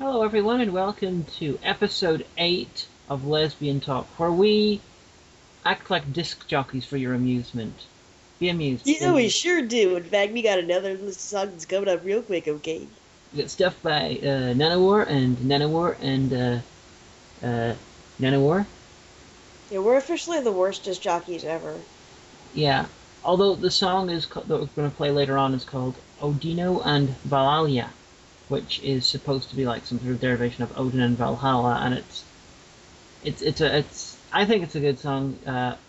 Hello, everyone, and welcome to episode 8 of Lesbian Talk, where we act like disc jockeys for your amusement. Be amused. Be Yeah, we amused. sure do. In fact, we got another list of songs that's coming up real quick, okay? We got stuff by Nanowar and Nanowar. Yeah, we're officially the worst disc jockeys ever. Yeah. Although the song that we're going to play later on is called Odino and Valalia, which is supposed to be like some sort of derivation of Odin and Valhalla, and it's I think it's a good song.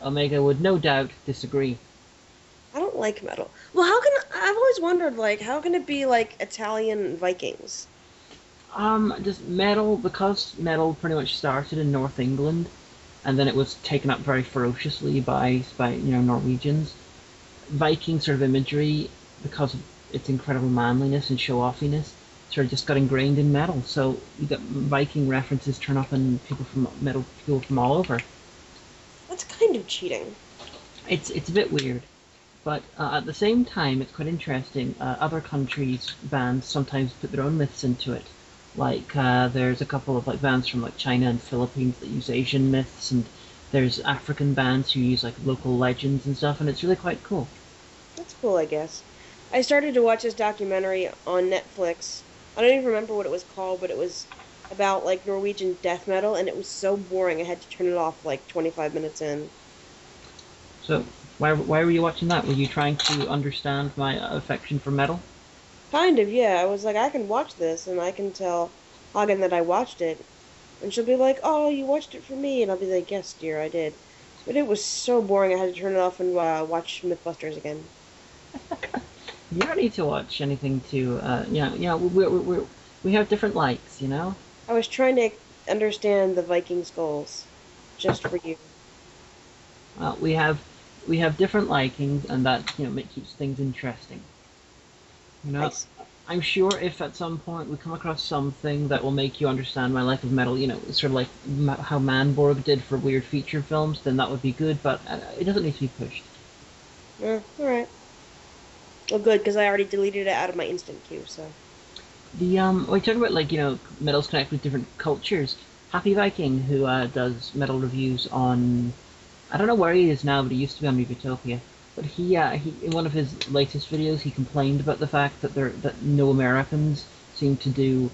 Omega would no doubt disagree. I don't like metal. Well, I've always wondered, like, how can it be like Italian Vikings? Just metal, because metal pretty much started in North England, and then it was taken up very ferociously by Norwegians. Viking sort of imagery, because of its incredible manliness and show offiness, sort of just got ingrained in metal. So you got Viking references turn up in people from all over. That's kind of cheating. It's a bit weird. But at the same time, it's quite interesting. Other countries' bands sometimes put their own myths into it. Like there's a couple of like bands from like China and Philippines that use Asian myths, and there's African bands who use like local legends and stuff, and it's really quite cool. That's cool, I guess. I started to watch this documentary on Netflix. I don't even remember what it was called, but it was about like Norwegian death metal, and it was so boring. I had to turn it off like 25 minutes in. So why were you watching that? Were you trying to understand my affection for metal? Kind of, yeah. I was like, I can watch this, and I can tell Hagen that I watched it. And she'll be like, "Oh, you watched it for me," and I'll be like, "Yes, dear, I did." But it was so boring. I had to turn it off and watch MythBusters again. You don't need to watch anything to we have different likes, you know. I was trying to understand the Viking skulls, just for you. Uh, we have we have different likings, and that keeps things interesting. You know, Nice. I'm sure if at some point we come across something that will make you understand my life of metal, sort of like how Manborg did for weird feature films, then that would be good. But it doesn't need to be pushed. All right. Well, good, because I already deleted it out of my instant queue. So We talk about like metals connect with different cultures. Happy Viking, who does metal reviews on, I don't know where he is now, but he used to be on Revitopia. But he in one of his latest videos, he complained about the fact that no Americans seem to do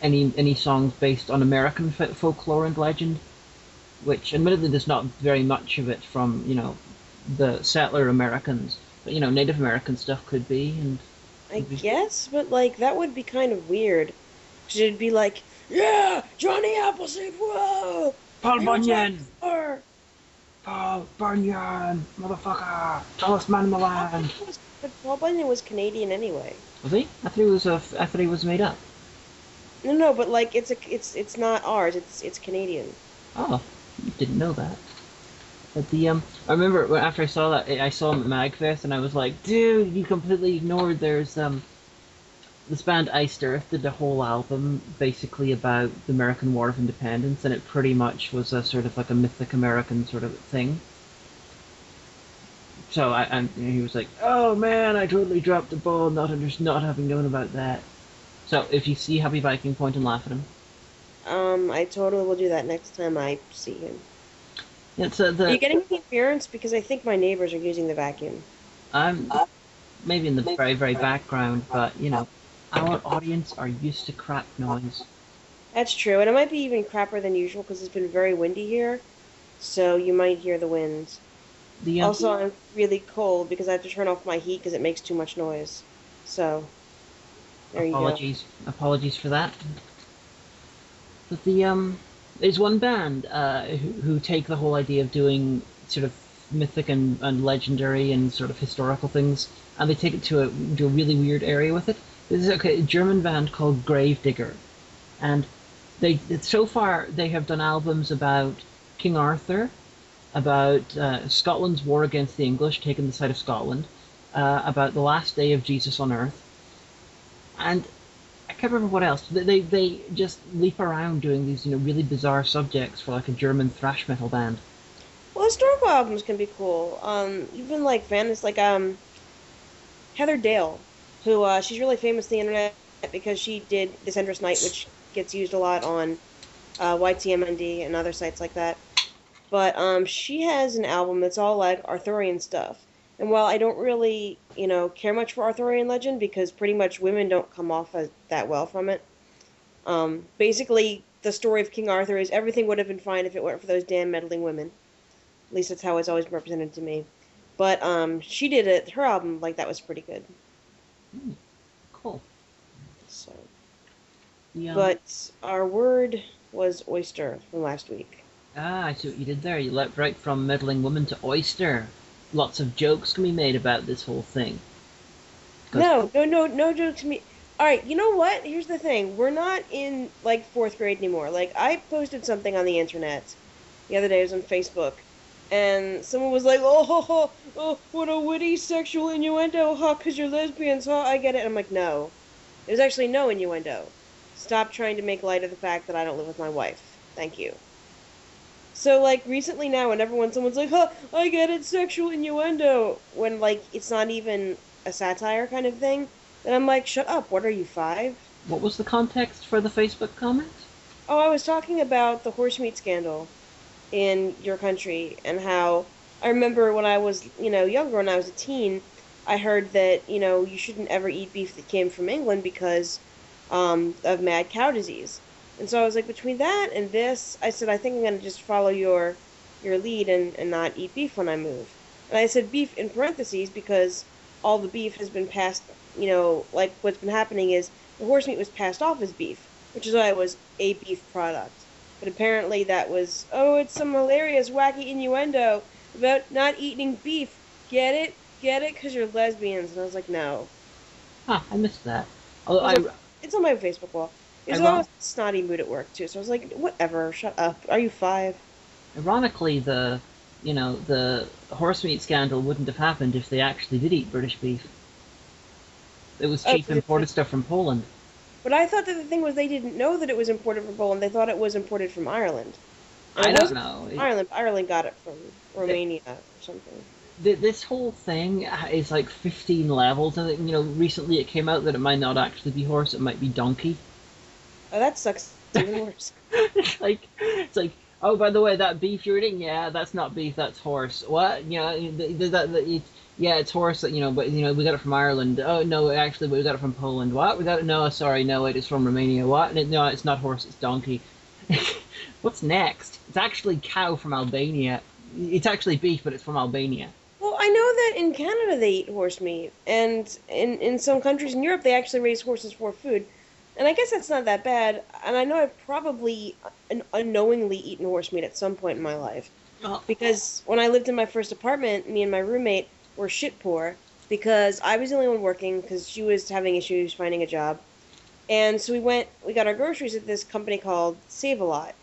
any songs based on American folklore and legend, which admittedly there's not very much of it from the settler Americans, but Native American stuff could be and I would be. guess, but like that would be kind of weird. 'Cause it'd be like, "Yeah, Johnny Appleseed, whoa, Paul you're a Bunyan, dinosaur." Paul Bunyan, motherfucker, tallest man in the land. But Paul Bunyan was Canadian anyway. Was he? I thought he was made up. No, no, but like it's not ours. It's Canadian. Oh, didn't know that. But I remember after I saw that, I saw him at Magfest, and I was like, dude, you completely ignored. There's this band Iced Earth did a whole album basically about the American War of Independence, and it pretty much was a sort of like a mythic American sort of thing. So and he was like, "Oh man, I totally dropped the ball, not having known about that." So if you see Happy Viking, point and laugh at him. I totally will do that next time I see him. It's Are you the getting the interference? Because I think my neighbors are using the vacuum. I'm maybe in the very very background, but our audience are used to crap noise. That's true, and it might be even crappier than usual because it's been very windy here, so you might hear the winds. The Also, I'm really cold because I have to turn off my heat because it makes too much noise. So, there you go. apologies for that. But there's one band who take the whole idea of doing sort of mythic and legendary and sort of historical things, and they take it to a really weird area with it. This is a German band called Gravedigger, and so far they have done albums about King Arthur, about Scotland's war against the English, taking the side of Scotland, about the last day of Jesus on Earth, and I can't remember what else. They just leap around doing these really bizarre subjects for like a German thrash metal band. Well, historical albums can be cool. Even like fans like Heather Dale, who she's really famous on the internet because she did This Endless Night, which gets used a lot on YTMND and other sites like that. But she has an album that's all like Arthurian stuff. And while I don't really, care much for Arthurian legend because pretty much women don't come off as that well from it. Basically, the story of King Arthur is everything would have been fine if it weren't for those damn meddling women. At least that's how it's always represented to me. But she did it. Her album, like that, was pretty good. Cool. So, Yeah. but our word was oyster from last week. Ah, I see what you did there. You leapt right from meddling woman to oyster. Lots of jokes can be made about this whole thing. No joke to me. All right, you know what? Here's the thing. We're not in like fourth grade anymore. Like I posted something on the internet the other day. It was on Facebook, and someone was like, "Oh, what a witty sexual innuendo, huh? Because you're lesbians, huh? I get it." And I'm like, no, there's actually no innuendo. Stop trying to make light of the fact that I don't live with my wife. Thank you. So like recently now, whenever when someone's like, "Huh, I get it, sexual innuendo," when like it's not even a satire kind of thing, then I'm like, "Shut up! What are you, 5?" What was the context for the Facebook comment? Oh, I was talking about the horsemeat scandal in your country and how I remember when I was, younger, when I was a teen, I heard that, you shouldn't ever eat beef that came from England because of mad cow disease. And so I was like, between that and this, I said, I think I'm going to just follow your lead and not eat beef when I move. And I said beef in parentheses because all the beef has been passed, like what's been happening is the horse meat was passed off as beef, which is why it was a beef product. But apparently that was, oh, it's some hilarious, wacky innuendo about not eating beef. Get it? Get it? Because you're lesbians. And I was like, no. Huh, I missed that. Although It's on my Facebook wall. It was I, almost a snotty mood at work, too. So I was like, whatever, shut up. Are you 5? ironically, the horse meat scandal wouldn't have happened if they actually did eat British beef. It was cheap imported stuff from Poland. But I thought that the thing was they didn't know that it was imported from Poland. They thought it was imported from Ireland. And I don't know. Ireland. Ireland got it from Romania or something. This whole thing is like 15 levels, and recently it came out that it might not actually be horse; it might be donkey. Oh, that sucks even worse. it's like, oh, by the way, that beef you're eating, yeah, that's not beef, that's horse. What? Yeah, it's horse. But we got it from Ireland. Oh no, actually, we got it from Poland. What? We got it? No, sorry, no, it is from Romania. What? No, it's not horse, it's donkey. What's next? It's actually cow from Albania. It's actually beef, but it's from Albania. Well, I know that in Canada they eat horse meat, and in some countries in Europe they actually raise horses for food. And I guess that's not that bad. And I know I've probably unknowingly eaten horse meat at some point in my life. Oh. Because when I lived in my first apartment, me and my roommate were shit poor because I was the only one working because she was having issues finding a job. And so we got our groceries at this company called Save-A-Lot,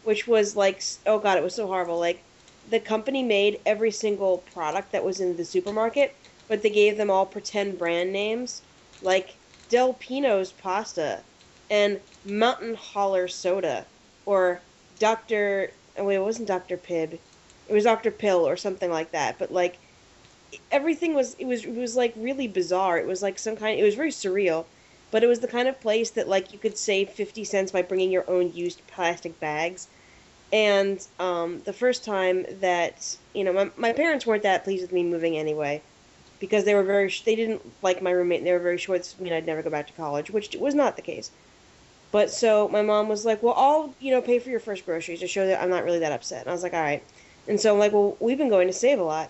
which was like, oh God, it was so horrible. Like, the company made every single product that was in the supermarket, but they gave them all pretend brand names, like Del Pino's pasta and Mountain Holler soda, or Dr. Oh wait, it wasn't Dr. Pibb. It was Dr. Pill or something like that. But like everything was like really bizarre. It was like it was very surreal, but it was the kind of place that like you could save 50 cents by bringing your own used plastic bags. And the first time that, my parents weren't that pleased with me moving anyway, because they didn't like my roommate, and they were very sure this would mean I'd never go back to college, which was not the case. But so my mom was like, well, I'll, pay for your first groceries to show that I'm not really that upset. And I was like, all right. And so I'm like, well, we've been going to Save-A-Lot.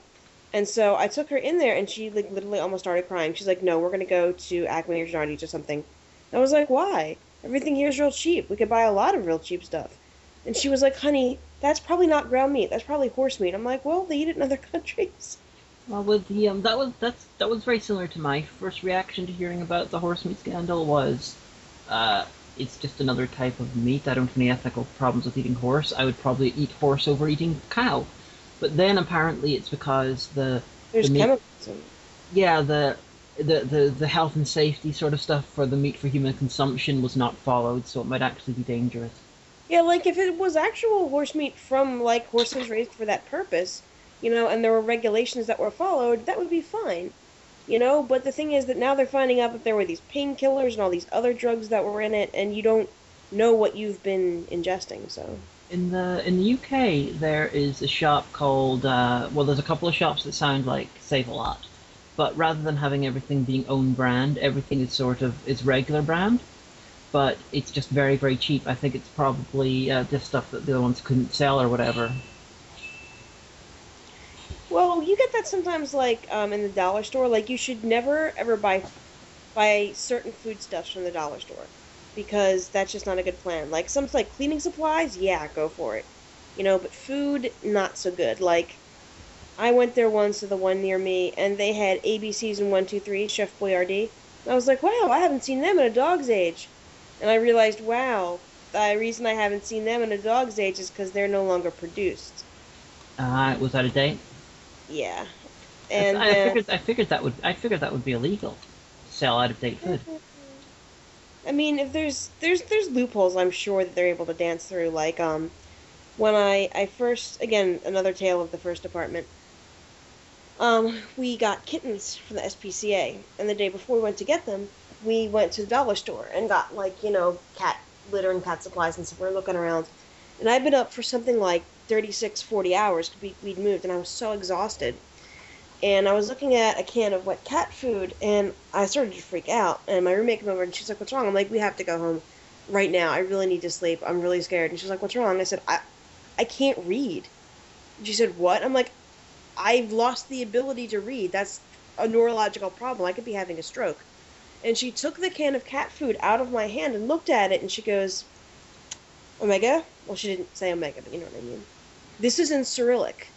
And so I took her in there, and she like literally almost started crying. She's like, no, we're going to go to Acme or Giardi's or something. And I was like, why? Everything here is real cheap. We could buy a lot of real cheap stuff. And she was like, honey, that's probably not ground meat. That's probably horse meat. I'm like, well, they eat it in other countries. Well, with the that was very similar to my first reaction to hearing about the horse meat scandal. Was it's just another type of meat. I don't have any ethical problems with eating horse. I would probably eat horse over eating cow. But then apparently it's because there's chemicals in. Yeah, the health and safety sort of stuff for the meat for human consumption was not followed, so it might actually be dangerous. Yeah, like if it was actual horse meat from like horses raised for that purpose, and there were regulations that were followed, that would be fine. But the thing is that now they're finding out that there were these painkillers and all these other drugs that were in it, and you don't know what you've been ingesting. So In the UK, there is a shop called well, there's a couple of shops that sound like Save a Lot, but rather than having everything being own brand, everything is sort of is regular brand, but it's just very very cheap. I think it's probably just stuff that the other ones couldn't sell or whatever. well, you get that sometimes like in the dollar store. Like you should never ever buy certain foodstuffs from the dollar store because that's just not a good plan. Like some like cleaning supplies, yeah, go for it. But food not so good. Like I went there once to the one near me and they had ABCs and 1, 2, 3, Chef Boyardee. And I was like, wow, I haven't seen them in a dog's age. And I realized, wow, the reason I haven't seen them in a dog's age is because they're no longer produced. It was out of date. Yeah. I, And I then figured I figured that would be illegal. Sell out of date food. I mean, if there's loopholes, I'm sure that they're able to dance through. Like when I first, again, another tale of the first apartment. We got kittens from the SPCA, and the day before we went to get them, we went to the dollar store and got like cat litter and cat supplies and stuff. We're looking around, and I'd been up for something like 36, 40 hours. We'd moved, and I was so exhausted. And I was looking at a can of wet cat food, and I started to freak out. And my roommate came over, and she's like, "What's wrong?" I'm like, "We have to go home right now. I really need to sleep. I'm really scared." And she's like, "What's wrong?" I said, "I can't read." And she said, "What?" I'm like, "I've lost the ability to read. That's a neurological problem. I could be having a stroke." And she took the can of cat food out of my hand and looked at it, and she goes, "Omega?" Well, she didn't say Omega, but you know what I mean. "This is in Cyrillic."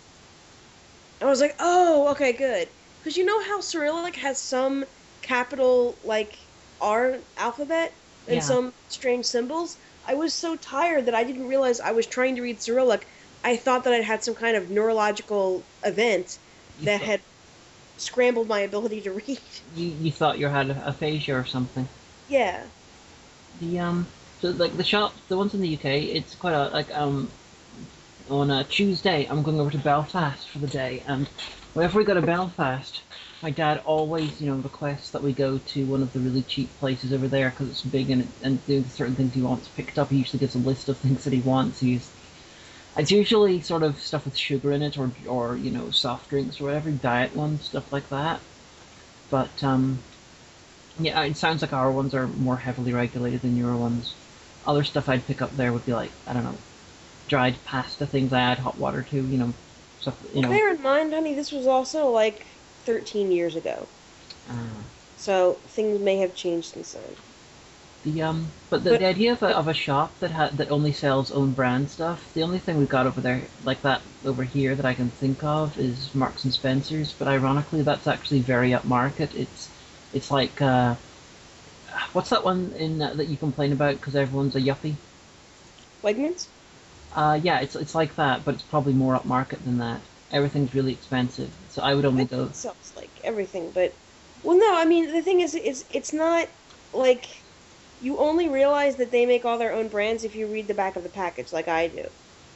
I was like, "Oh, okay, good." Because you know how Cyrillic has some capital, like, R alphabet and Yeah, some strange symbols? I was so tired that I didn't realize I was trying to read Cyrillic. I thought that I'd had some kind of neurological event you that thought had scrambled my ability to read. you thought you had aphasia or something. Yeah. The so like the shop, the ones in the UK, it's quite a like on a Tuesday I'm going over to Belfast for the day, and whenever we go to Belfast, my dad always requests that we go to one of the really cheap places over there because it's big and doing certain things he wants picked up. He usually gives a list of things that he wants. It's usually sort of stuff with sugar in it or soft drinks or whatever, diet ones, stuff like that. But yeah, it sounds like our ones are more heavily regulated than your ones. Other stuff I'd pick up there would be like, I don't know, dried pasta, things I add hot water to, stuff. Well, bear in mind, honey, this was also like 13 years ago. Uh, So things may have changed since then. but the But idea of a shop that only sells own brand stuff, the only thing we've got over there like that over here that I can think of is Marks and Spencers. But ironically, that's actually very upmarket. It's like what's that one in that you complain about because everyone's a yuppie? Wegmans? Yeah, it's like that, but it's probably more upmarket than that. Everything's really expensive, so I would only go. Wegmans sells like everything, but well, no, I mean the thing is, it's not like you only realize that they make all their own brands if you read the back of the package, like I do.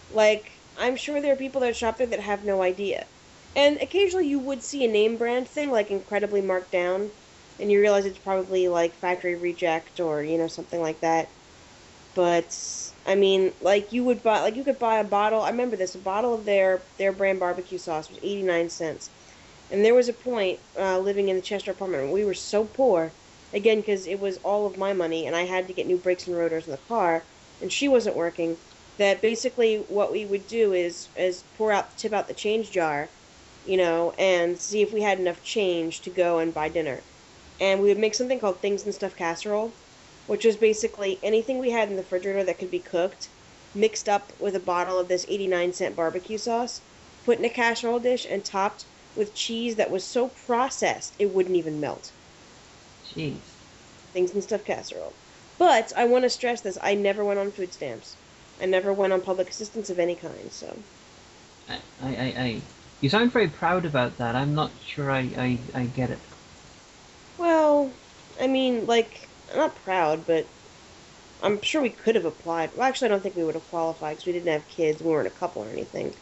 Like I'm sure there are people that shop there that have no idea, and occasionally you would see a name brand thing like incredibly marked down, and you realize it's probably like factory reject or something like that. But I mean, like you could buy a bottle. I remember this, a bottle of their brand barbecue sauce was 89 cents. And there was a point living in the Chester apartment where we were so poor, again because it was all of my money and I had to get new brakes and rotors in the car, and she wasn't working. That basically what we would do is tip out the change jar, and see if we had enough change to go and buy dinner. And we would make something called things and stuff casserole, which was basically anything we had in the refrigerator that could be cooked, mixed up with a bottle of this 89-cent barbecue sauce, put in a casserole dish, and topped with cheese that was so processed it wouldn't even melt. Jeez, Things and stuff casserole. But I want to stress this: I never went on food stamps. I never went on public assistance of any kind. So, I you sound very proud about that. I'm not sure I get it. well, I mean, like, I'm not proud, but I'm sure we could have applied. Well, actually, I don't think we would have qualified because we didn't have kids. We weren't a couple or anything.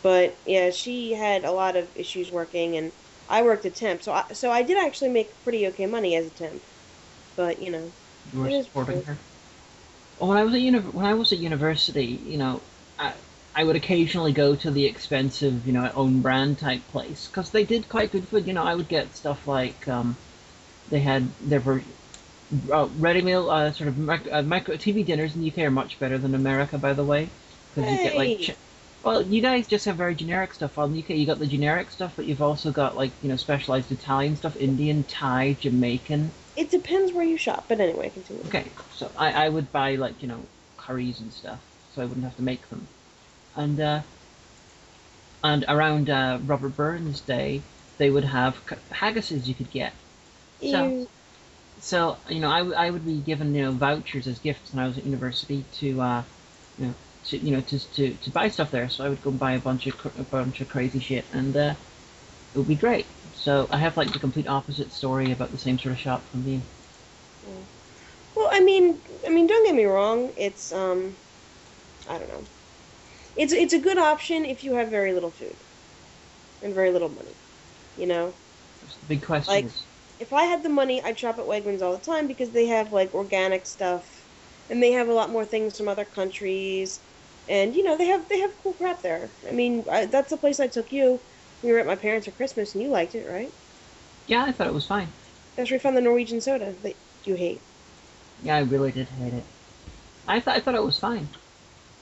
But yeah, she had a lot of issues working, and I worked a temp, so I did actually make pretty okay money as a temp. But You were it is what it supporting is. her. When I was at university, I I would occasionally go to the expensive, own brand type place because they did quite good food. I would get stuff like they had their ready meal sort of micro TV dinners in the UK are much better than America, by the way, because you get like Hey, well, you guys just have very generic stuff. On the UK, you got the generic stuff, but you've also got like specialized Italian stuff, Indian, Thai, Jamaican. it depends where you shop, but anyway, continue. Okay, so I would buy like curries and stuff, so I wouldn't have to make them. And around Robert Burns' day, they would have haggises you could get. So You, I would be given vouchers as gifts when I was at university you know to buy stuff there. So I would go and buy a bunch of crazy shit, and it would be great. So I have like the complete opposite story about the same sort of shop from you. well, I mean, don't get me wrong. It's I don't know. It's a good option if you have very little food and very little money. You know, That's the big question like is if I had the money, I'd shop at Wegmans all the time because they have like organic stuff, and they have a lot more things from other countries, and they have cool crap there. I mean, that's the place I took you. We were at my parents for Christmas, and you liked it, right? yeah, I thought it was fine. That's where we found the Norwegian soda that you hate. Yeah, I really did hate it. I thought it was fine.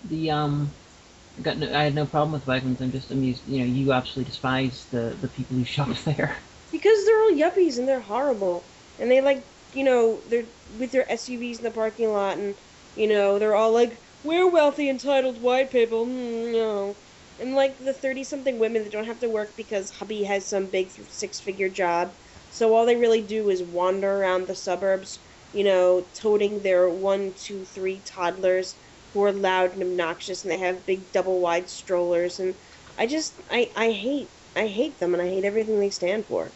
The I had no problem with Wegmans. I'm just amused. You absolutely despise the people who shop there. Because they're all yuppies and they're horrible. And they they're with their SUVs in the parking lot and, they're all like, we're wealthy, entitled white people. No. And like the 30-something women that don't have to work because hubby has some big six-figure job. So all they really do is wander around the suburbs, toting their one, two, three toddlers who are loud and obnoxious and they have big double wide strollers. And I hate them and I hate everything they stand for.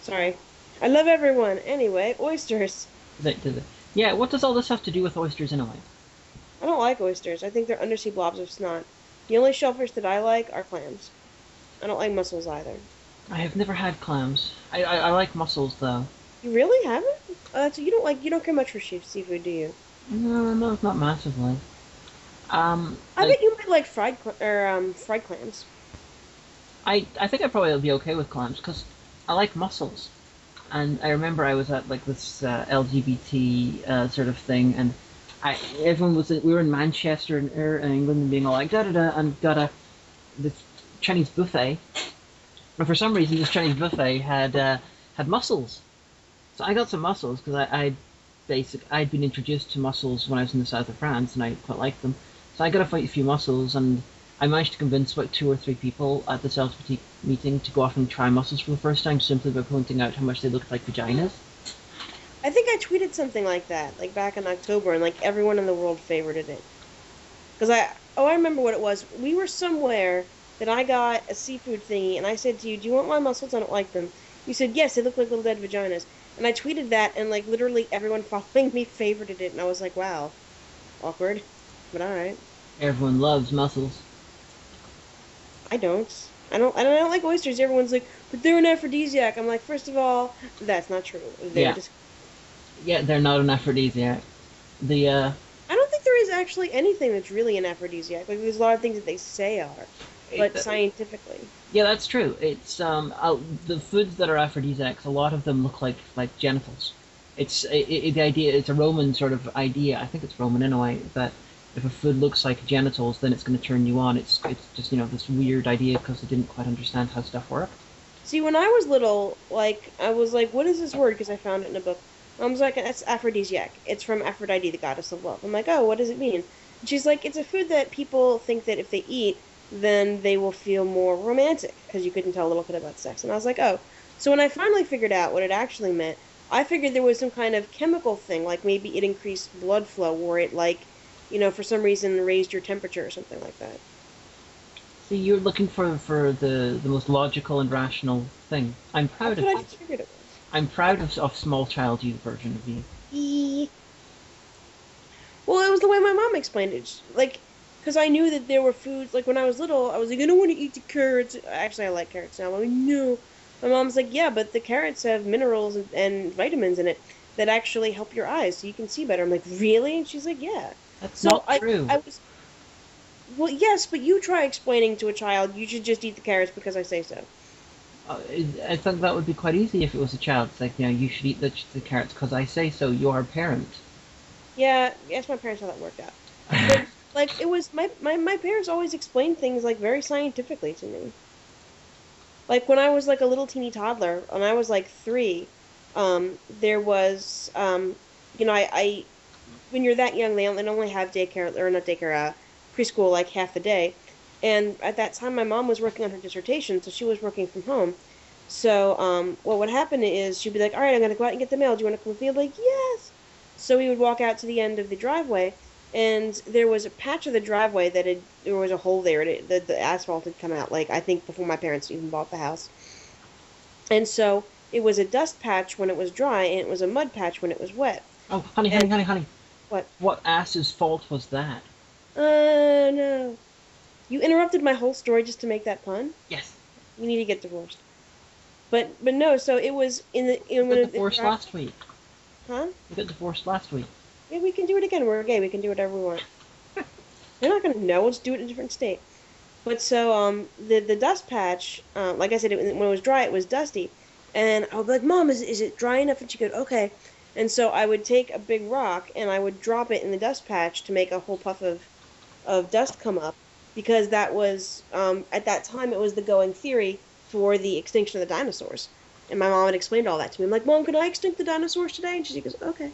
Sorry. I love everyone. Anyway, oysters. Yeah, what does all this have to do with oysters anyway? I don't like oysters. I think they're undersea blobs of snot. The only shellfish that I like are clams. I don't like mussels either. I have never had clams. I like mussels though. You really haven't? So you don't care much for seafood, do you? No, no, not massively. I Like bet you might like fried clams. I think I'd probably be okay with clams because I like mussels. And I remember I was at like this LGBT sort of thing, and everyone we were in Manchester in England, and being all like da da da, and got this Chinese buffet, and for some reason this Chinese buffet had mussels. So I got some mussels because I'd been introduced to mussels when I was in the south of France, and I quite liked them. So I got a few mussels, and I managed to convince about two or three people at this LGBT meeting to go off and try mussels for the first time, simply by pointing out how much they looked like vaginas. I think I tweeted something like that, like back in October, and like everyone in the world favorited it. Because I remember what it was. We were somewhere that I got a seafood thingy, and I said to you, "Do you want my mussels? I don't like them." You said, "Yes, they look like little dead vaginas." And I tweeted that, and like literally everyone following me favorited it, and I was like, "Wow, awkward," but all right. Everyone loves mussels. I don't. I don't like oysters. Everyone's like, "But they're an aphrodisiac." I'm like, first of all, that's not true. They're Yeah, just. yeah, they're not an aphrodisiac. The I don't think there is actually anything that's really an aphrodisiac. Like, there's a lot of things that they say are, but it, scientifically. yeah, that's true. It's the foods that are aphrodisiacs. A lot of them look like genitals. The idea. It's a Roman sort of idea. I think it's Roman anyway. That if a food looks like genitals, then it's going to turn you on. It's just this weird idea because they didn't quite understand how stuff worked. See, when I was little, like, I was like, what is this word? Because I found it in a book. I was like, it's aphrodisiac. It's from Aphrodite, the goddess of love. I'm like, oh, what does it mean? And she's like, it's a food that people think that if they eat, then they will feel more romantic because you couldn't tell a little kid about sex. And I was like, oh. So when I finally figured out what it actually meant, I figured there was some kind of chemical thing, like maybe it increased blood flow or it, like, for some reason raised your temperature or something like that. See, you're looking for the most logical and rational thing. I'm proud That's of what I you. just figured it I'm proud of small child you version of you. was. Well, it was the way my mom explained it. Like, because I knew that there were foods, like when I was little, I was like, I don't want to eat the carrots. Actually, I like carrots now. I'm like, no. My mom's like, yeah, but the carrots have minerals and vitamins in it. that actually help your eyes so you can see better. I'm like, really? And she's like, yeah. That's So not true. I was, well, yes, but you try explaining to a child you should just eat the carrots because I say so. I think that would be quite easy if it was a child. It's like, you should eat the carrots because I say so. You're a parent. Yeah, ask my parents how that worked out. But like it was my parents always explained things like very scientifically to me. Like when I was like a little teeny toddler, when I was like 3, there was I when you're that young, they only have daycare or not daycare, preschool like half the day. And at that time, my mom was working on her dissertation, so she was working from home. So, what would happen is she'd be like, "All right, I'm gonna go out and get the mail. Do you want to come with me?" I'm like, "Yes." So we would walk out to the end of the driveway, and there was a patch of the driveway there was a hole there, and the asphalt had come out, like I think before my parents even bought the house. And so it was a dust patch when it was dry, and it was a mud patch when it was wet. Oh, honey, And honey, honey, honey. what? What ass's fault was that? No. You interrupted my whole story just to make that pun? Yes. You need to get divorced. But no, so it was We got divorced last week. huh? We got divorced last week. Yeah, we can do it again. We're gay. We can do whatever we want. They're not gonna know. Let's do it in a different state. But so the dust patch, like I said, when it was dry, it was dusty, and I would be like, "Mom, is it dry enough?" And she goes, "Okay." And so I would take a big rock and I would drop it in the dust patch to make a whole puff of dust come up, because that was at that time it was the going theory for the extinction of the dinosaurs. And my mom had explained all that to me. I'm like, "Mom, can I extinct the dinosaurs today?" And she goes, "Okay."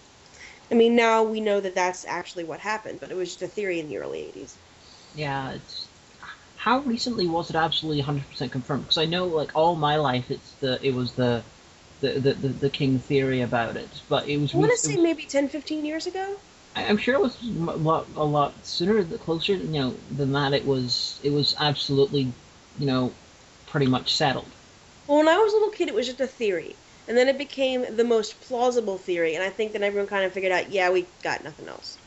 I mean, now we know that that's actually what happened, but it was just a theory in the early 80s. Yeah, it's how recently was it absolutely 100% confirmed? Because I know, like, all my life, it was the king theory about it, but it was I want to it say was maybe 10, 15 years ago. I'm sure it was a lot sooner, closer, than that. It was absolutely, you know, pretty much settled. Well, when I was a little kid, it was just a theory. And then it became the most plausible theory. And I think that everyone kind of figured out, yeah, we got nothing else.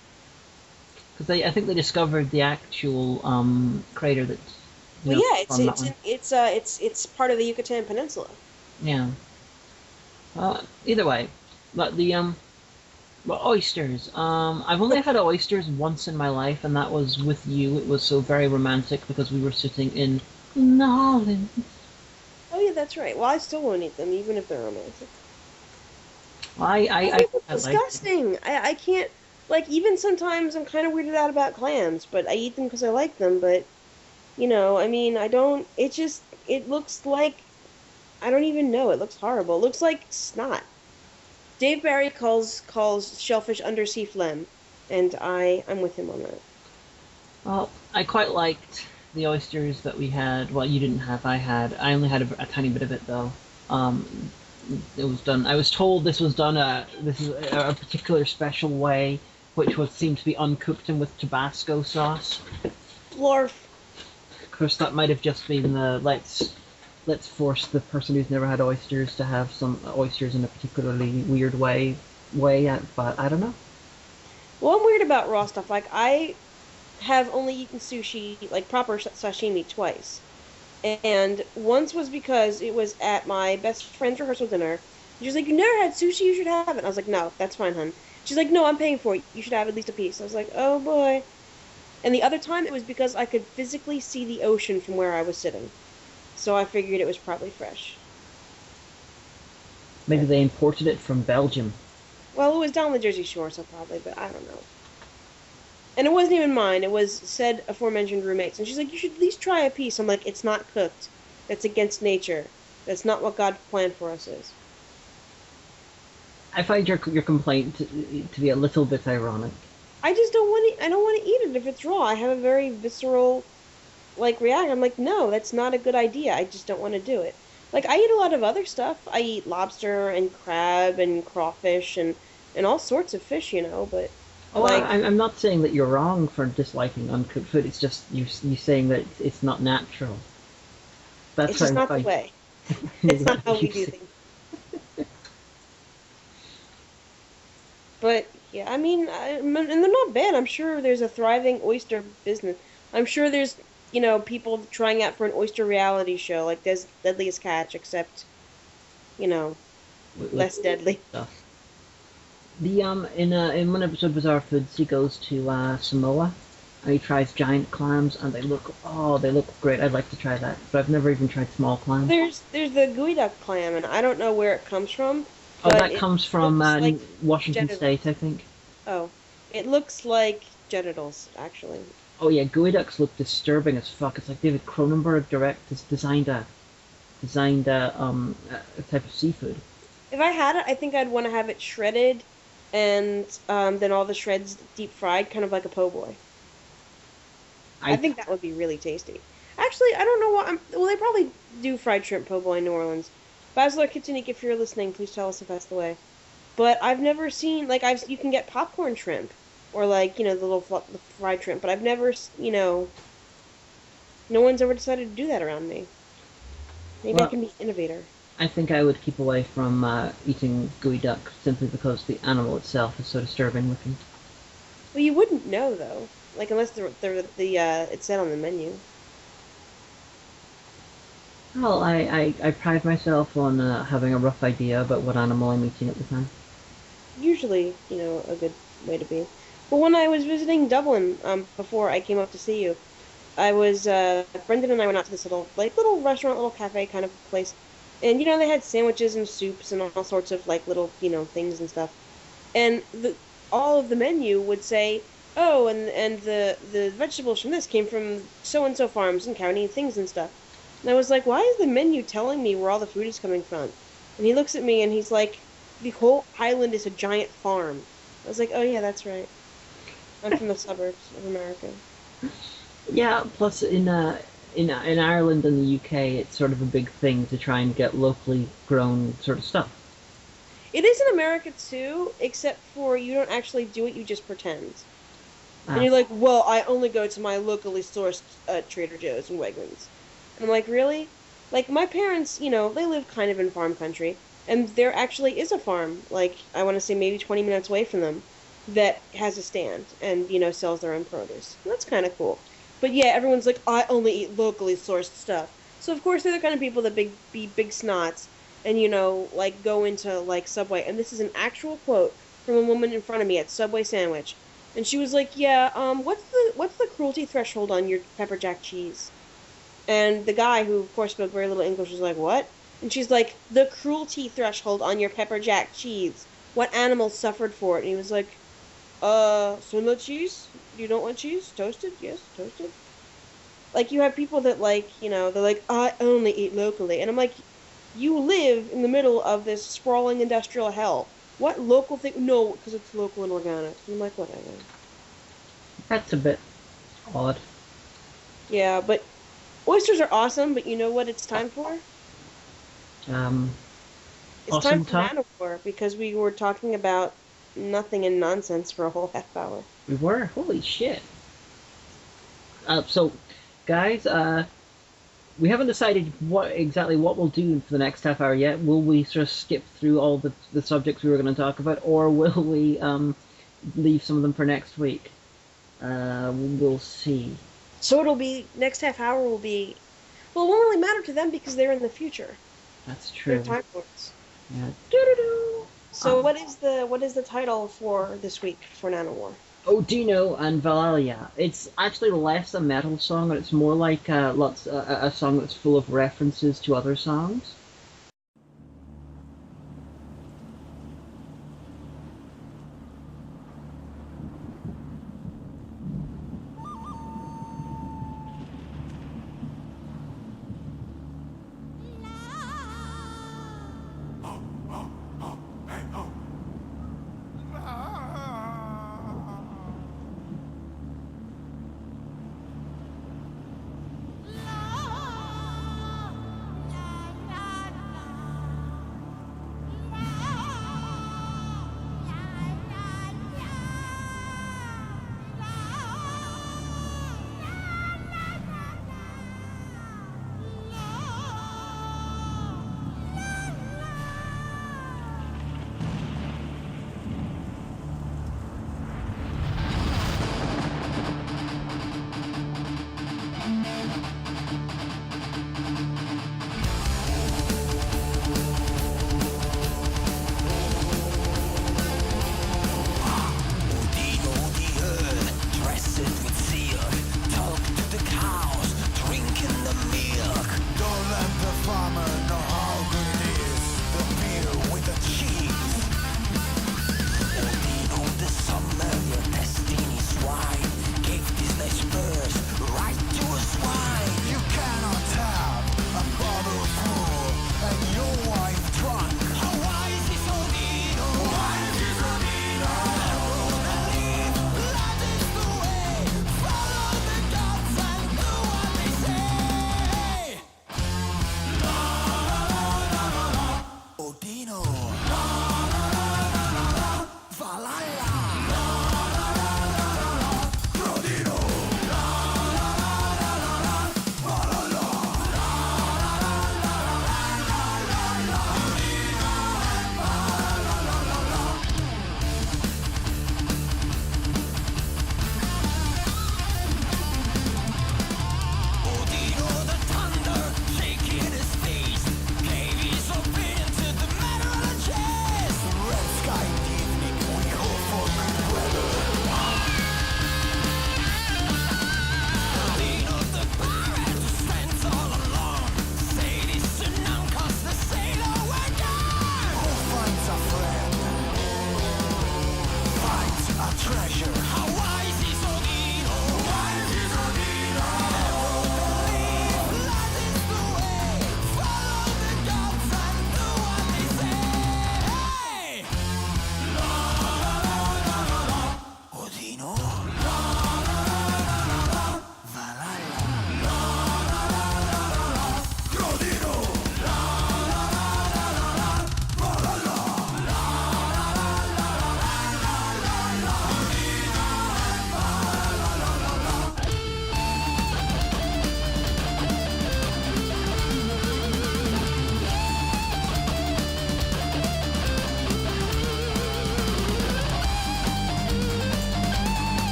Because I think they discovered the actual crater that's Well, yeah, from that one. it's part of the Yucatan Peninsula. Yeah. Either way, but well, oysters. I've only had oysters once in my life, and that was with you. It was so very romantic because we were sitting in Holland. Oh, yeah, that's right. Well, I still won't eat them, even if they're romantic. I I think it's quite like it. disgusting. I can't, like, even sometimes I'm kind of weirded out about clams, but I eat them because I like them. But, I mean, I don't, it looks like, I don't even know. It looks horrible. It looks like snot. Dave Barry calls shellfish undersea phlegm, and I'm with him on that. Well, I quite liked the oysters that we had. Well, you didn't have. I had. I only had a tiny bit of it though. It was done. I was told this was done. This is a particular special way, which was seemed to be uncooked and with Tabasco sauce. Florf. Of course, that might have just been the let's force the person who's never had oysters to have some oysters in a particularly weird way. But I don't know. Well, I'm weird about raw stuff. Like, I have only eaten sushi, like proper sashimi, twice. And once was because it was at my best friend's rehearsal dinner. She was like, "You never had sushi, you should have it." And I was like, "No, that's fine, hun." She's like, "No, I'm paying for it. You should have at least a piece." I was like, "Oh boy." And the other time, it was because I could physically see the ocean from where I was sitting. So I figured it was probably fresh. Maybe But, they imported it from Belgium. well, it was down the Jersey Shore, so probably, but I don't know. And it wasn't even mine. It was said aforementioned roommates. And she's like, "You should at least try a piece." I'm like, "It's not cooked. That's against nature. That's not what God planned for us is." I find your complaint to be a little bit ironic. I just don't want to. I don't want to eat it if it's raw. I have a very visceral like reaction. I'm like, no, that's not a good idea. I just don't want to do it. Like I eat a lot of other stuff. I eat lobster and crab and crawfish and all sorts of fish, but Oh, like I'm not saying that you're wrong for disliking uncooked food. It's just you saying that it's not natural. it's That's how just I'm not the fine. way. It's not That's how what we you do say. things. But yeah, I mean, and they're not bad. I'm sure there's a thriving oyster business. I'm sure there's people trying out for an oyster reality show like Des Deadliest Catch, except you know With less deadly. stuff. The in one episode of Bizarre Foods, he goes to Samoa and he tries giant clams, and they look great. I'd like to try that, but I've never even tried small clams. There's the geoduck clam, and I don't know where it comes from, Oh, but that it comes from looks like Washington State, genitals. I think. Oh, it looks like genitals, actually. Oh yeah, gooey ducks look disturbing as fuck. It's like David Cronenberg designed a type of seafood. If I had it, I think I'd want to have it shredded, and then all the shreds deep fried, kind of like a po' boy. I I think that would be really tasty. Actually, I don't know what. Well, they probably do fried shrimp po' boy in New Orleans. Basilar Kitchenik, if you're listening, please tell us if that's the way. But I've never seen like I've you can get popcorn shrimp or like the the fried shrimp, but I've never no one's ever decided to do that around me. Maybe I well, can be an innovator. I think I would keep away from eating gooey duck simply because the animal itself is so disturbing looking. Well, you wouldn't know though, like unless the it's said on the menu. Well, I pride myself on having a rough idea about what animal I'm eating at the time. Usually, a good way to be. But when I was visiting Dublin, before I came up to see you, I was Brendan and I went out to this little restaurant, little cafe kind of place, and they had sandwiches and soups and all sorts of like little things and stuff. And all of the menu would say, oh, and the vegetables from this came from so and so farms and county things and stuff. And I was like, why is the menu telling me where all the food is coming from? And he looks at me and he's like, the whole island is a giant farm. I was like, oh yeah, that's right. I'm from the suburbs of America. Yeah, plus in Ireland and the UK, it's sort of a big thing to try and get locally grown sort of stuff. It is in America too, except for you don't actually do it, you just pretend. And Uh, you're like, well, I only go to my locally sourced Trader Joe's and Wegmans. And I'm like, really? Like, my parents, they live kind of in farm country, and there actually is a farm, like, I want to say maybe 20 minutes away from them, that has a stand and, sells their own produce. And that's kind of cool. But yeah, everyone's like, I only eat locally sourced stuff. So, of course, they're the kind of people that be big snots and, like, go into, like, Subway. And this is an actual quote from a woman in front of me at Subway Sandwich. And she was like, "Yeah, what's the cruelty threshold on your pepper jack cheese?" And the guy, who of course spoke very little English, was like, "What?" And she's like, "The cruelty threshold on your pepper jack cheese. What animals suffered for it?" And he was like, swindler cheese? You don't want cheese? Toasted? Yes, toasted." Like you have people that they're like, "I only eat locally," and I'm like, "You live in the middle of this sprawling industrial hell. What local thing? No, because it's local and organic." And I'm like, whatever. that's a bit odd. Yeah, but oysters are awesome, but you know what it's time for? Um, It's time awesome for talk. Nanowar because we were talking about nothing and nonsense for a whole half hour. We were. Holy shit. So, guys, we haven't decided what we'll do for the next half hour yet. Will we sort of skip through all the subjects we were going to talk about, or will we leave some of them for next week? We'll see. So it'll be next half hour will be well, it won't really matter to them because they're in the future. That's They're true. time lords. Yeah. Doo-doo-doo. So what is the title for this week for Nanowar? Odino and Valalia. It's actually less a metal song, and it's more like a song that's full of references to other songs.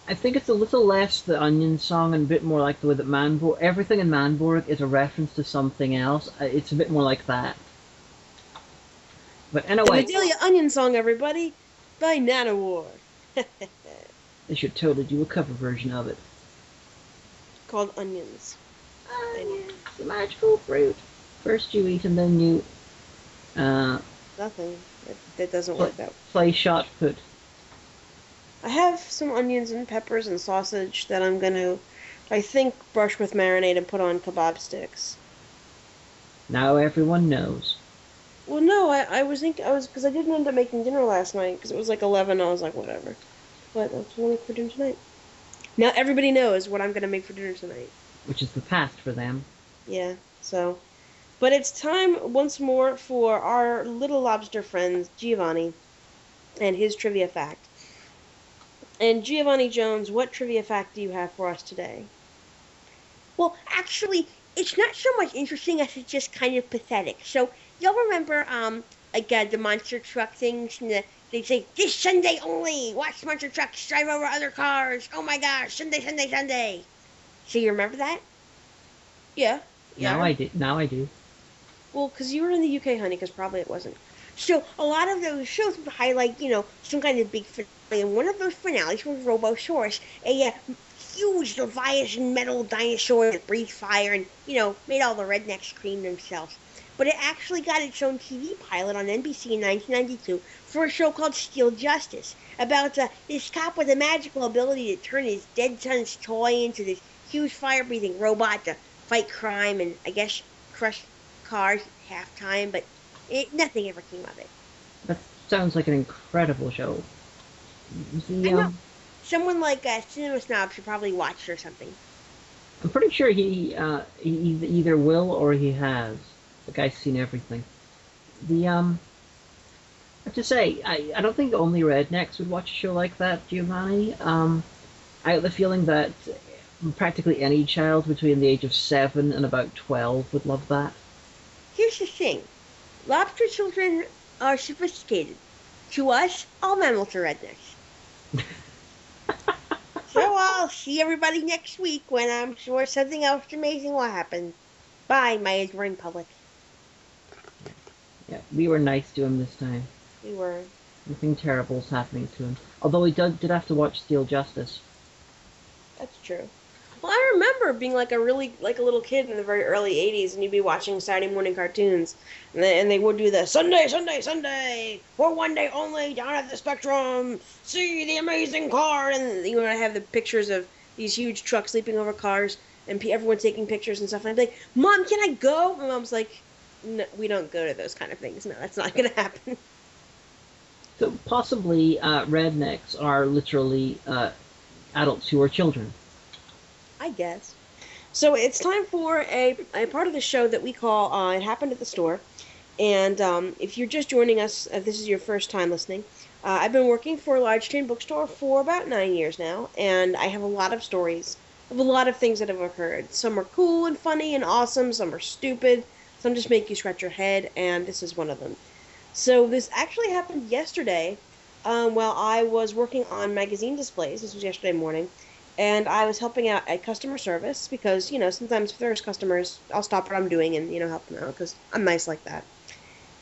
I think it's a little less the Onion song and a bit more like the way that Manborg. Everything in Manborg is a reference to something else. It's a bit more like that. But The anyway, Vidalia Onion Song, everybody, by Nanowar. they should totally do a cover version of it. Called Onions. Onions, the magical fruit. First you eat and then you Nothing. That doesn't work that way. play shot put. I have some onions and peppers and sausage that I'm gonna, I think, brush with marinade and put on kebab sticks. Now everyone knows. Well, no, I was thinking, because I didn't end up making dinner last night, because it was like 11, I was like, whatever. But that's what I'm making for dinner tonight. Now everybody knows what I'm gonna make for dinner tonight. Which is the past for them. Yeah, so. But it's time once more for our little lobster friend, Giovanni, and his trivia fact. And Giovanni Jones, what trivia fact do you have for us today? Well, actually, it's not so much interesting as it's just kind of pathetic. So, y'all remember, the monster truck things? And they say, this Sunday only! Watch monster trucks drive over other cars! Oh my gosh, Sunday, Sunday, Sunday! So you remember that? Yeah. Now I do. Now I do. Well, because you were in the UK, honey, because probably it wasn't. So, a lot of those shows would highlight, some kind of big finale. And one of those finales was Robosaurus, a huge Leviathan metal dinosaur that breathed fire and, made all the rednecks scream themselves. But it actually got its own TV pilot on NBC in 1992 for a show called Steel Justice, about this cop with a magical ability to turn his dead son's toy into this huge fire-breathing robot to fight crime and, I guess, crush cars at halftime, but nothing ever came of it. That sounds like an incredible show. I know. Someone like Cinema Snob should probably watch it or something. I'm pretty sure he either will or he has. The guy's seen everything. I have to say, I don't think only rednecks would watch a show like that, Giovanni. I have the feeling that practically any child between the age of 7 and about 12 would love that. Here's the thing. Lobster children are sophisticated. To us, all mammals are rednecks. So I'll see everybody next week when I'm sure something else amazing will happen. Bye, my adoring public. Yeah, we were nice to him this time. We were. Nothing terrible's happening to him. Although he did have to watch Steel Justice. That's true. Well, I remember being like a little kid in the very early 80s, and you'd be watching Saturday morning cartoons, and they would do the Sunday, Sunday, Sunday, for one day only, down at the Spectrum, see the amazing car, and you would have the pictures of these huge trucks leaping over cars, and everyone taking pictures and stuff, and I'd be like, Mom, can I go? My mom's like, no, we don't go to those kind of things. No, that's not going to happen. So possibly rednecks are literally adults who are children. I guess. So it's time for a part of the show that we call It Happened at the Store. And if you're just joining us, if this is your first time listening, I've been working for a large chain bookstore for about 9 years now, and I have a lot of stories of a lot of things that have occurred. Some are cool and funny and awesome, some are stupid, some just make you scratch your head, and this is one of them. So this actually happened yesterday while I was working on magazine displays. This was yesterday morning. And I was helping out at customer service because, sometimes if there's customers, I'll stop what I'm doing and, help them out because I'm nice like that.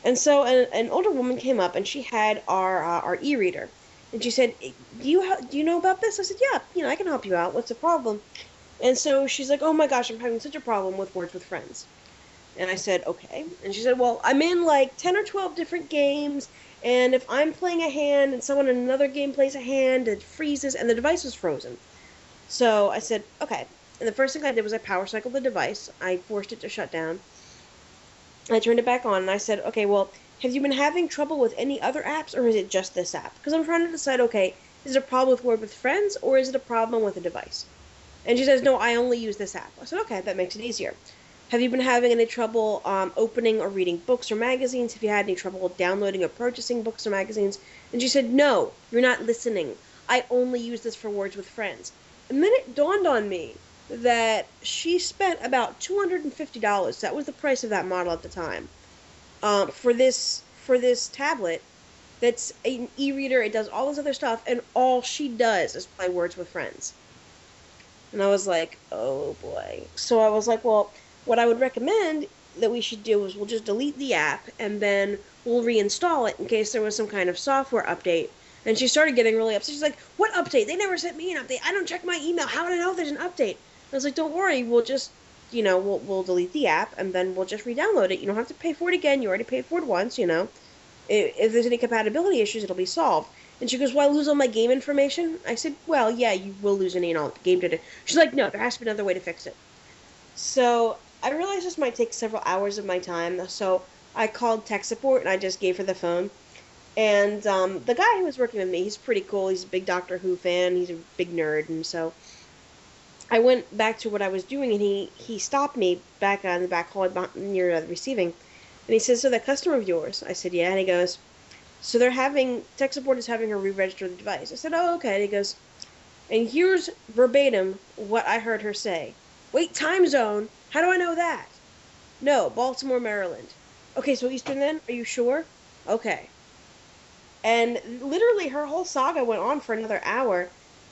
And so an older woman came up and she had our e-reader. And she said, do you know about this? I said, yeah, I can help you out. What's the problem? And so she's like, oh my gosh, I'm having such a problem with Words with Friends. And I said, okay. And she said, well, I'm in like 10 or 12 different games. And if I'm playing a hand and someone in another game plays a hand, it freezes and the device is frozen. So I said, okay. And the first thing I did was I power cycled the device. I forced it to shut down. I turned it back on and I said, okay, well, have you been having trouble with any other apps or is it just this app? Because I'm trying to decide, okay, is it a problem with Word with Friends or is it a problem with the device? And she says, no, I only use this app. I said, okay, that makes it easier. Have you been having any trouble opening or reading books or magazines? Have you had any trouble downloading or purchasing books or magazines? And she said, no, you're not listening. I only use this for Words with Friends. And then it dawned on me that she spent about $250. That was the price of that model at the time. For this tablet that's an e-reader. It does all this other stuff, and all she does is play Words with Friends. And I was like, oh boy. So I was like, well, what I would recommend that we should do is we'll just delete the app and then we'll reinstall it in case there was some kind of software update. And she started getting really upset. She's like, what update? They never sent me an update. I don't check my email. How would I know if there's an update? I was like, don't worry. We'll just, we'll delete the app and then we'll just re-download it. You don't have to pay for it again. You already paid for it once, If there's any compatibility issues, it'll be solved. And she goes, well, I lose all my game information? I said, well, yeah, you will lose any and all game data. She's like, no, there has to be another way to fix it. So I realized this might take several hours of my time, so I called tech support and I just gave her the phone. And the guy who was working with me, he's pretty cool. He's a big Doctor Who fan. He's a big nerd. And so I went back to what I was doing, and he stopped me back on the back hall near the receiving. And he says, so that customer of yours? I said, yeah. And he goes, so tech support is having her re-register the device. I said, oh, okay. And he goes, and here's verbatim what I heard her say. Wait, time zone? How do I know that? No, Baltimore, Maryland. Okay, so Eastern then? Are you sure? Okay. And literally her whole saga went on for another hour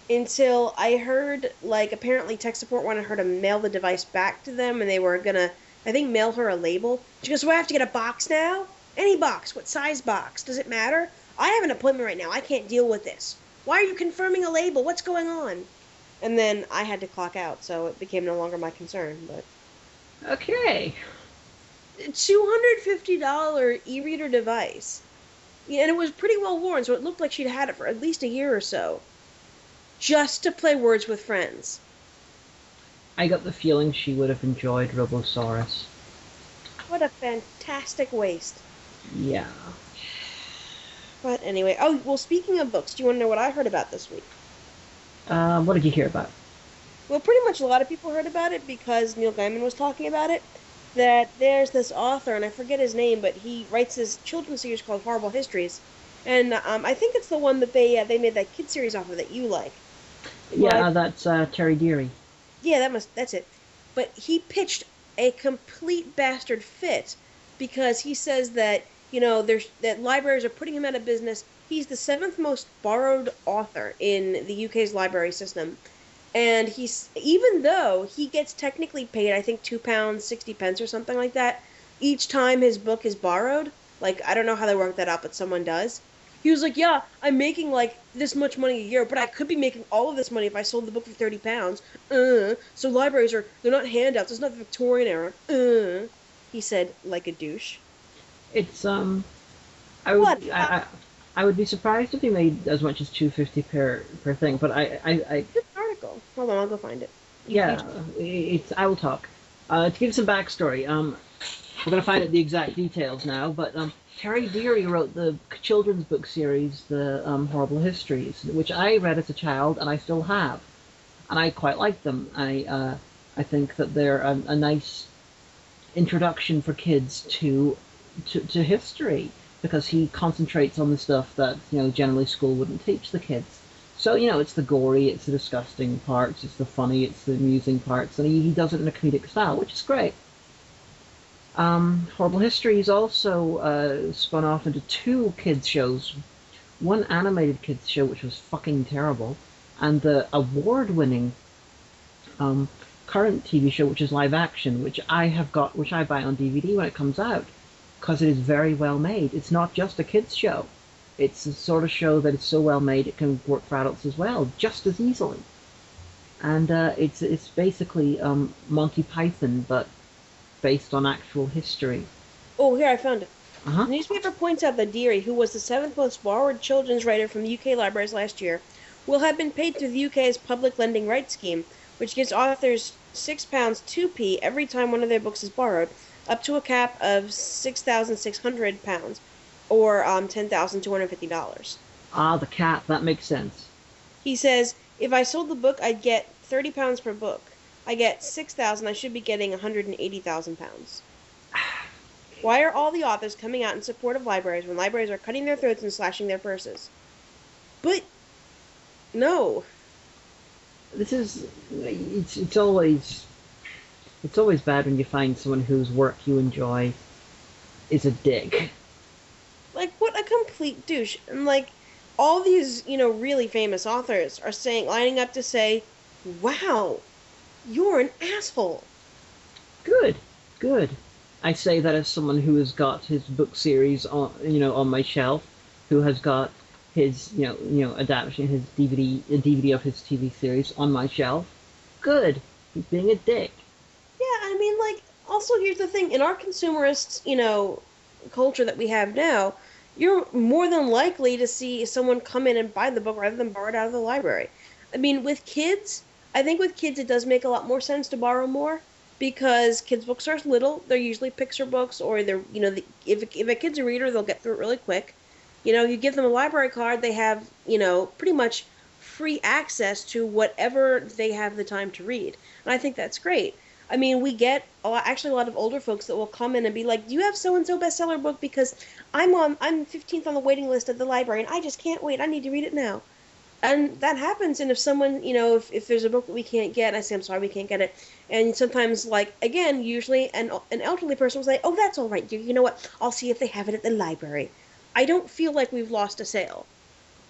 until I heard, apparently tech support wanted her to mail the device back to them, and they were gonna, I think, mail her a label. She goes, so I have to get a box now? Any box. What size box? Does it matter? I have an appointment right now. I can't deal with this. Why are you confirming a label? What's going on? And then I had to clock out, so it became no longer my concern. But Okay. $250 e-reader device. Yeah, and it was pretty well worn, so it looked like she'd had it for at least a year or so. Just to play Words with Friends. I got the feeling she would have enjoyed Robosaurus. What a fantastic waste. Yeah. But anyway, oh, well, speaking of books, do you want to know what I heard about this week? What did you hear about? Well, pretty much a lot of people heard about it because Neil Gaiman was talking about it. That there's this author, and I forget his name, but he writes this children's series called Horrible Histories. And I think it's the one that they made that kid series off of that you like. Yeah, that's Terry Deary. Yeah, that's it. But he pitched a complete bastard fit because he says that that libraries are putting him out of business. He's the 7th most borrowed author in the UK's library system, and even though he gets technically paid, I think £2.60 or something like that, each time his book is borrowed. I don't know how they work that out, but someone does. He was like, yeah, I'm making this much money a year, but I could be making all of this money if I sold the book for £30. So libraries they're not handouts. It's not the Victorian era. He said, like a douche. It's I would be surprised if he made as much as $2.50 per thing, but Good article. Hold on, I'll go find it. Yeah, I will talk. To give some backstory, we're gonna find out the exact details now, but Terry Deary wrote the children's book series, the Horrible Histories, which I read as a child and I still have, and I quite like them. I think that they're a nice introduction for kids to history, because he concentrates on the stuff that generally school wouldn't teach the kids. So it's the gory, it's the disgusting parts, it's the funny, it's the amusing parts, and he does it in a comedic style, which is great. Horrible Histories also spun off into 2 kids shows. One animated kids show, which was fucking terrible, and the award-winning current TV show, which is live action, which I buy on DVD when it comes out, because it is very well made. It's not just a kids show. It's the sort of show that is so well made it can work for adults as well, just as easily. And it's basically Monty Python, but based on actual history. Oh, here, I found it. Uh-huh. The newspaper points out that Deary, who was the 7th most borrowed children's writer from the UK libraries last year, will have been paid through the UK's public lending rights scheme, which gives authors £6 2p every time one of their books is borrowed, up to a cap of £6,600, or $10,250. Ah, the cap, that makes sense. He says, if I sold the book, I'd get £30 per book. I get 6,000, I should be getting £180,000. Why are all the authors coming out in support of libraries when libraries are cutting their throats and slashing their purses? But, no. It's always bad when you find someone whose work you enjoy is a dick. What a complete douche. And like all these, really famous authors are lining up to say, "Wow, you're an asshole." Good, good. I say that as someone who has got his book series on my shelf, who has got his, adaptation, his DVD of his TV series on my shelf. Good. He's being a dick. Yeah, I mean, like, also here's the thing: in our consumerist, culture that we have now, you're more than likely to see someone come in and buy the book rather than borrow it out of the library. I mean, with kids, I think with kids it does make a lot more sense to borrow more because kids' books are little. They're usually picture books, or they're, if a kid's a reader, they'll get through it really quick. You give them a library card, they have, pretty much free access to whatever they have the time to read. And I think that's great. I mean, we get actually a lot of older folks that will come in and be like, "Do you have so and so bestseller book? Because I'm 15th on the waiting list at the library, and I just can't wait. I need to read it now." And that happens. And if someone, if there's a book that we can't get, I say, "I'm sorry, we can't get it." And sometimes, like, again, usually an elderly person will say, "Oh, that's all right, dear. You know what? I'll see if they have it at the library." I don't feel like we've lost a sale.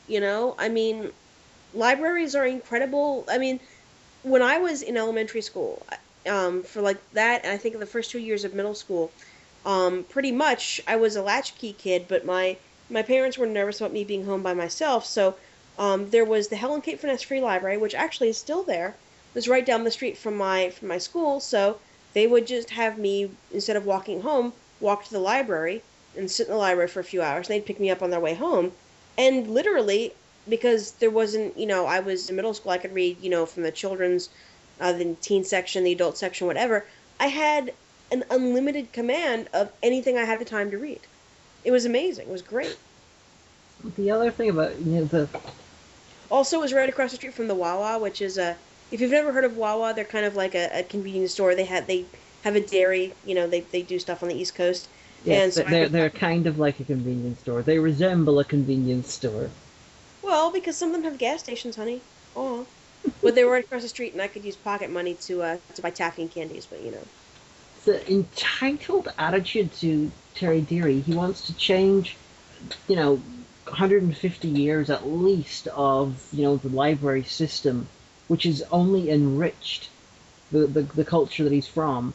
I mean, libraries are incredible. I mean, when I was in elementary school, for like that, and I think in the first 2 years of middle school, pretty much I was a latchkey kid, but my parents were nervous about me being home by myself, so there was the Helen Kate Finesse Free Library, which actually is still there. It was right down the street from my school, so they would just have me, instead of walking home, walk to the library and sit in the library for a few hours, and they'd pick me up on their way home. And literally, because there wasn't, I was in middle school, I could read, from the children's, the teen section, the adult section, whatever. I had an unlimited command of anything I had the time to read. It was amazing. It was great. The other thing about, the... Also, it was right across the street from the Wawa, which is if you've never heard of Wawa, they're kind of like a convenience store. They have a dairy, they do stuff on the East Coast. Yes, and so they're kind of like a convenience store. They resemble a convenience store. Well, because some of them have gas stations, honey. Oh. But they were right across the street, and I could use pocket money to buy taffy and candies, but The entitled attitude to Terry Deary, he wants to change, 150 years at least of, the library system, which has only enriched the culture that he's from,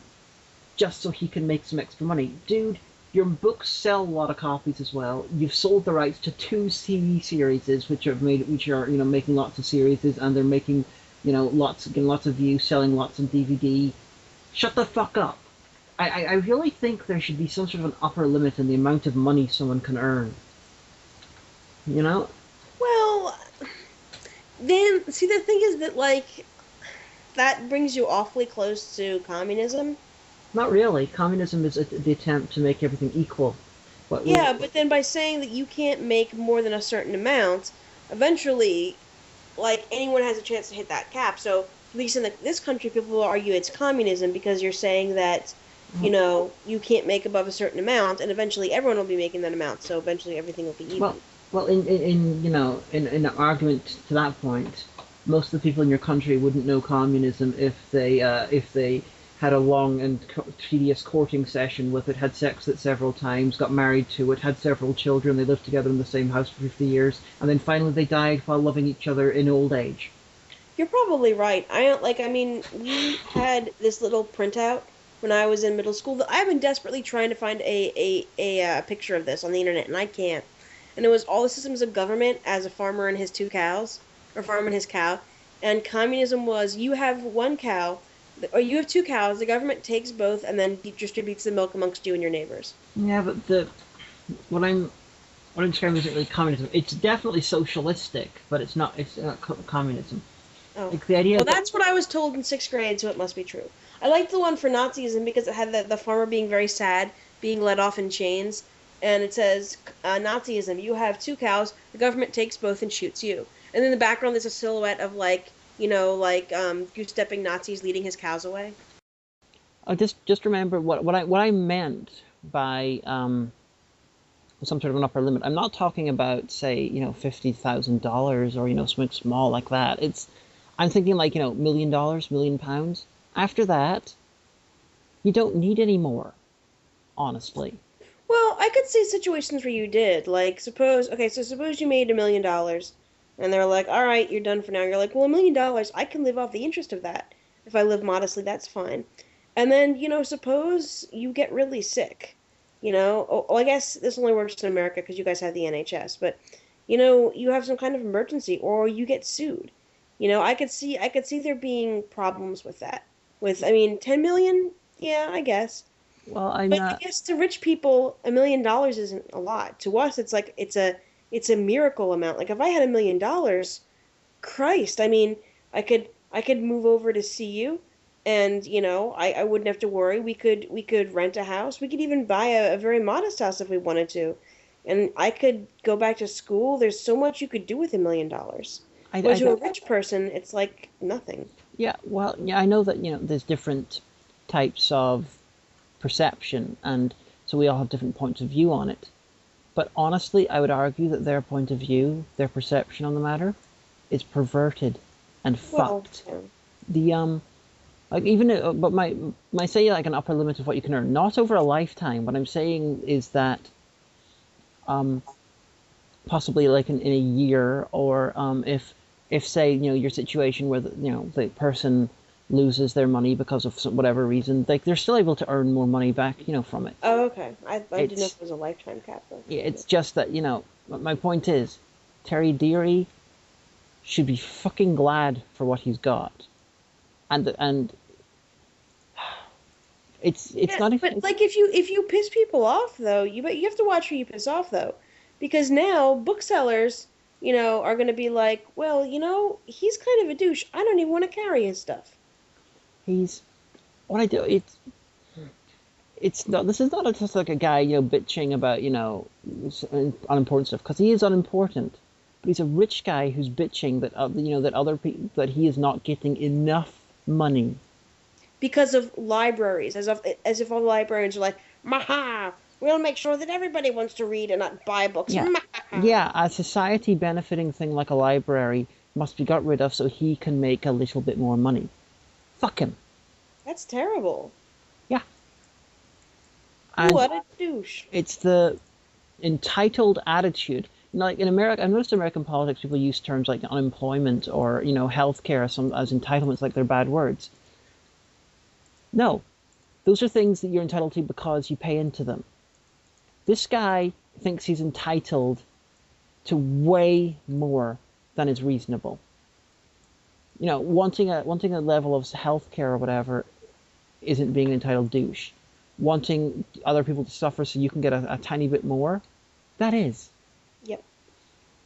just so he can make some extra money. Dude, your books sell a lot of copies as well. You've sold the rights to 2 TV series, which are making lots of series, and they're making, getting lots of views, selling lots of DVD. Shut the fuck up. I really think there should be some sort of an upper limit in the amount of money someone can earn. Well, then, see, the thing is that, like, that brings you awfully close to communism. Not really. Communism is the attempt to make everything equal. Yeah, but then by saying that you can't make more than a certain amount, eventually, like, anyone has a chance to hit that cap. So, at least in this country, people will argue it's communism because you're saying that, you can't make above a certain amount, and eventually everyone will be making that amount. So eventually everything will be even. Well, in an argument to that point, most of the people in your country wouldn't know communism if they had a long and tedious courting session with it, had sex with it several times, got married to it, had several children, they lived together in the same house for 50 years, and then finally they died while loving each other in old age. You're probably right. We had this little printout when I was in middle school. I've been desperately trying to find a picture of this on the internet, and I can't. And it was all the systems of government as a farmer and his 2 cows, or farmer and his cow. And communism was, you have 1 cow, or you have 2 cows, the government takes both and then distributes the milk amongst you and your neighbors. Yeah, but what I'm describing isn't really communism. It's definitely socialistic, but it's not communism. Oh. Like the idea. Well, that's what I was told in 6th grade, so it must be true. I liked the one for Nazism because it had the farmer being very sad, being let off in chains, and it says, Nazism, you have 2 cows, the government takes both and shoots you. And in the background there's a silhouette of, like, goose-stepping Nazis leading his cows away. Just remember what I meant by some sort of an upper limit. I'm not talking about, say, $50,000 or something small like that. I'm thinking like $1 million, £1 million. After that, you don't need any more, honestly. Well, I could see situations where you did. Like, suppose you made $1 million, and they're like, all right, you're done for now. You're like, well, $1 million, I can live off the interest of that. If I live modestly, that's fine. And then, suppose you get really sick. I guess this only works in America because you guys have the NHS, but, you have some kind of emergency or you get sued. I could see there being problems with that. I mean, 10 million? Yeah, I guess. Well, I'm But I not. guess to rich people, $1 million isn't a lot. To us, it's like it's a miracle amount. Like if I had $1 million, Christ, I mean, I could move over to see you, and I wouldn't have to worry. We could rent a house. We could even buy a very modest house if we wanted to, and I could go back to school. There's so much you could do with $1 million. But I to a rich person, it's like nothing. Yeah, well, yeah, I know that, there's different types of perception, and so we all have different points of view on it. But honestly, I would argue that their point of view, their perception on the matter, is perverted and Well, fucked. yeah. The like even but my say like an upper limit of what you can earn, not over a lifetime. What I'm saying is that um possibly like in a year, or if say your situation where the person loses their money because of whatever reason, like they're still able to earn more money back from it. Oh, okay. I didn't know It's if it was a lifetime cap though. yeah, it's just that my point is Terry Deary should be fucking glad for what he's got, and it's Yeah, not but like if you piss people off though, you have to watch who you piss off though, because now booksellers, are going to be like, well, he's kind of a douche. I don't even want to carry his stuff. he's what I do. It's not. This is not just like a guy bitching about unimportant stuff, because he is unimportant. But he's a rich guy who's bitching that that other people, that he is not getting enough money. Because of libraries, as if all the librarians are like, maha, we'll make sure that everybody wants to read and not buy books. Yeah, Maha. yeah. A society benefiting thing like a library must be got rid of so he can make a little bit more money. Fuck him. That's terrible. Yeah. And What a douche. it's the entitled attitude. Like in America, in most American politics, people use terms like unemployment or healthcare as entitlements, like they're bad words. No, those are things that you're entitled to because you pay into them. This guy thinks he's entitled to way more than is reasonable. Wanting a level of healthcare or whatever isn't being an entitled douche. Wanting other people to suffer so you can get a tiny bit more, that is. Yep.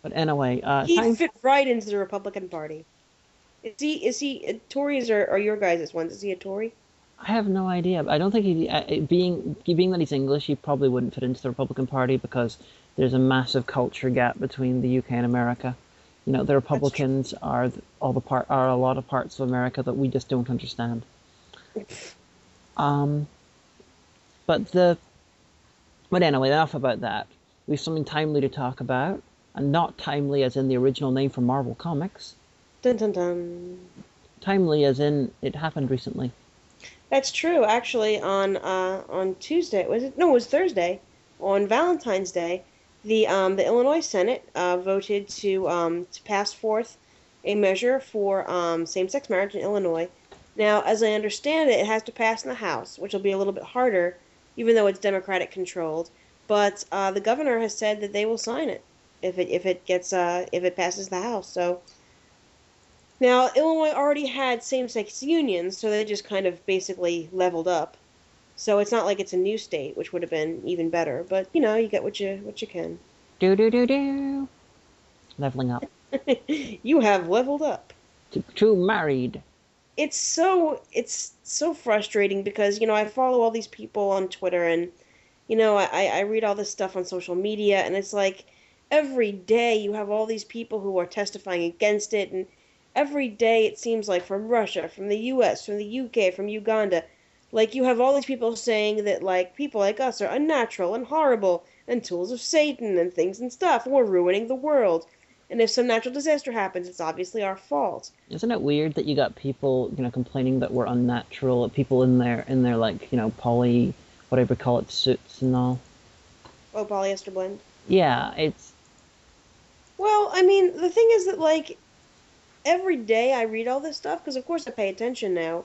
But anyway, He'd fit right into the Republican Party. Is he Tories are your guys' ones? Is he a Tory? I have no idea. I don't think being that he's English, he probably wouldn't fit into the Republican Party because there's a massive culture gap between the UK and America. The Republicans are a lot of parts of America that we just don't understand. Um, but anyway, enough about that. We have something timely to talk about, and not timely as in the original name for Marvel Comics. Dun dun dun. Timely as in it happened recently. That's true. Actually, on Tuesday, was it? No, it was Thursday. On Valentine's Day, the Illinois Senate voted to pass forth a measure for same-sex marriage in Illinois. Now, as I understand it, it has to pass in the House, which will be a little bit harder, even though it's Democratic controlled. But the governor has said that they will sign it if it passes the House. So. Now, Illinois already had same-sex unions, so they just kind of basically leveled up. So it's not like it's a new state, which would have been even better. But you get what you can. Do do do do. Leveling up. You have leveled up. To married. It's so frustrating because I follow all these people on Twitter, and I read all this stuff on social media, and it's like every day you have all these people who are testifying against it, and every day it seems like from Russia, from the US, from the UK, from Uganda, like you have all these people saying that like people like us are unnatural and horrible and tools of Satan and things and stuff, and we're ruining the world. And if some natural disaster happens, it's obviously our fault. Isn't it weird that you got people, complaining that we're unnatural, people in their like, poly, whatever you call it, suits and all? Oh, polyester blend. Yeah, it's Well, I mean, the thing is that, like, every day I read all this stuff, because of course I pay attention now,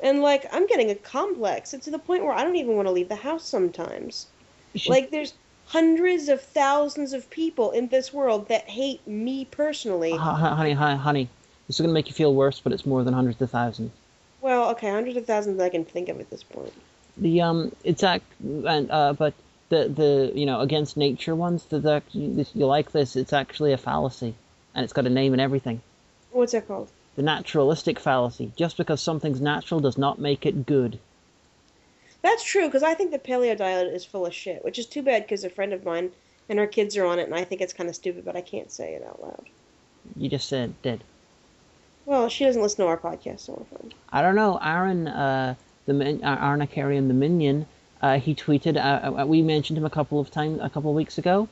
and, like, I'm getting a complex. It's to the point where I don't even want to leave the house sometimes. you should, Like, there's hundreds of thousands of people in this world that hate me personally. honey. This is gonna make you feel worse, but it's more than hundreds of thousands. Well, okay, hundreds of thousands I can think of at this point. The it's act and but the against nature ones that you like this. It's actually a fallacy, and it's got a name and everything. What's that called? The naturalistic fallacy. Just because something's natural does not make it good. That's true, because I think the paleo diet is full of shit, which is too bad because a friend of mine and her kids are on it, and I think it's kind of stupid, but I can't say it out loud. You just said did. Well, she doesn't listen to our podcast, so we're fine. I don't know. Aaron, Aaron Akarian, the minion, he tweeted. We mentioned him a couple of weeks ago,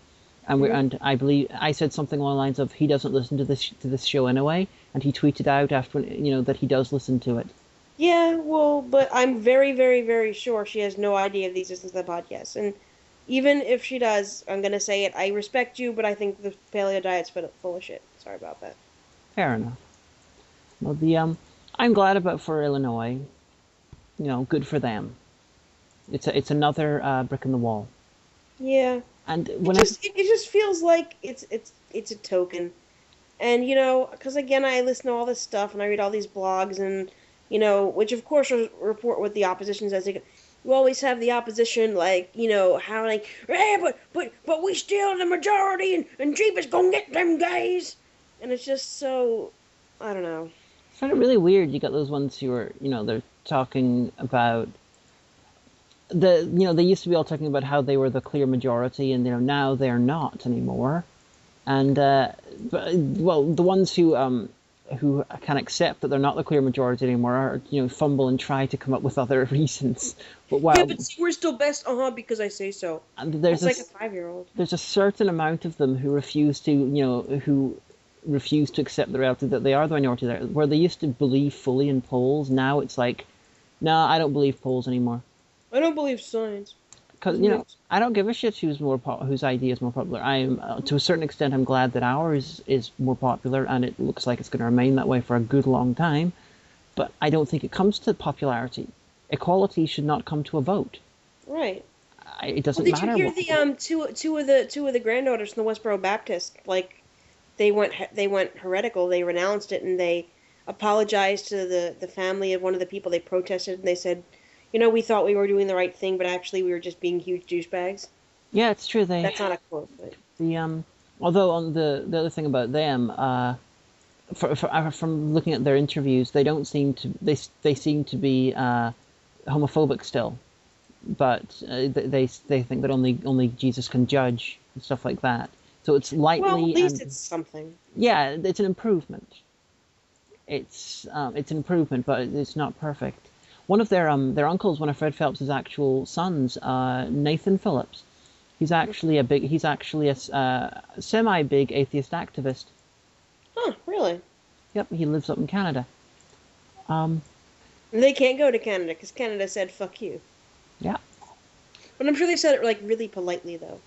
and and I believe I said something along the lines of he doesn't listen to this show anyway, and he tweeted out after that he does listen to it. Yeah, well, but I'm very, very, very sure she has no idea of the existence of the podcast. And even if she does, I'm going to say it. I respect you, but I think the paleo diet's full of shit. Sorry about that. Fair enough. Well, I'm glad about for Illinois. Good for them. It's another brick in the wall. Yeah. And it just feels like it's a token. And, because again, I listen to all this stuff and I read all these blogs and, which of course report what the opposition says. You always have the opposition, like, how like, hey, but we still the majority and Jeep is gonna get them guys. And it's just so, I don't know. I find it really weird. You got those ones who are, they're talking about they used to be all talking about how they were the clear majority, and now they're not anymore. And well, the ones who can accept that they're not the clear majority anymore are fumble and try to come up with other reasons. But yeah, but see, we're still best, because I say so. And there's like a 5-year-old. There's a certain amount of them who refuse to accept the reality that they are the minority there. Where they used to believe fully in polls, now it's like, no, I don't believe polls anymore. I don't believe science. Because I don't give a shit whose idea is more popular. I'm to a certain extent, I'm glad that ours is more popular, and it looks like it's going to remain that way for a good long time. But I don't think it comes to popularity. Equality should not come to a vote. Right. It doesn't matter. Did you hear the two of the granddaughters from the Westboro Baptist? Like, they went heretical. They renounced it, and they apologized to the family of one of the people they protested, and they said, we thought we were doing the right thing, but actually we were just being huge douchebags. Yeah, it's true. That's not a quote, but although on the other thing about them, from looking at their interviews, they don't seem to they seem to be homophobic still, but they think that only Jesus can judge and stuff like that. So it's lightly. Well, at least it's something. Yeah, it's an improvement. It's an improvement, but it's not perfect. One of their uncles, one of Fred Phelps' actual sons, Nathan Phillips, he's actually a semi-big atheist activist. Huh? Really? Yep, he lives up in Canada. They can't go to Canada because Canada said "fuck you." Yeah. But I'm sure they said it like really politely though.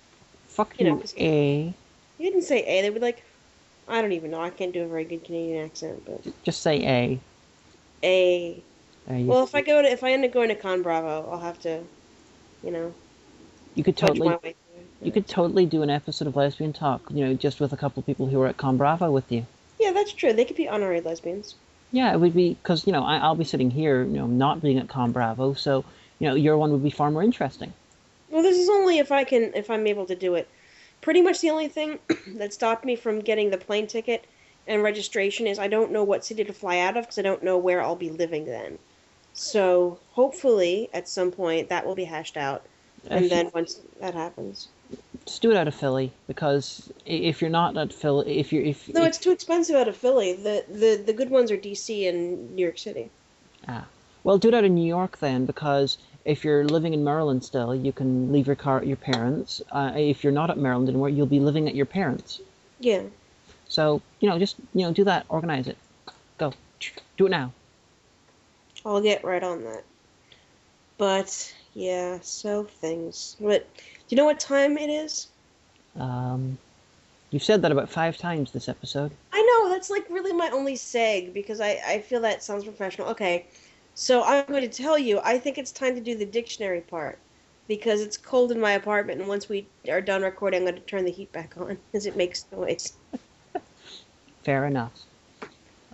Fuck you, You didn't say A. They would like, I don't even know. I can't do a very good Canadian accent, but just say A. A. Well, if I end up going to Con Bravo, I'll have to, You could totally do an episode of Lesbian Talk, just with a couple of people who are at Con Bravo with you. Yeah, that's true. They could be honorary lesbians. Yeah, it would be because I'll be sitting here, not being at Con Bravo, so your one would be far more interesting. Well, this is only if I'm able to do it. Pretty much the only thing that stopped me from getting the plane ticket and registration is I don't know what city to fly out of because I don't know where I'll be living then. So hopefully at some point that will be hashed out, and then once that happens, just do it out of Philly, because if you're not at Philly, it's too expensive out of Philly. The good ones are DC and New York City. Well, do it out of New York then, because if you're living in Maryland still, you can leave your car at your parents'. If you're not at Maryland anymore, you'll be living at your parents'. Yeah. So just do that, organize it, go, do it now. I'll get right on that. But yeah, so things. But you know what time it is? You've said that about 5 times this episode. I know, that's like really my only seg because I feel that sounds professional. Okay, so I'm going to tell you, I think it's time to do the dictionary part because it's cold in my apartment, and once we are done recording, I'm going to turn the heat back on because it makes noise. Fair enough.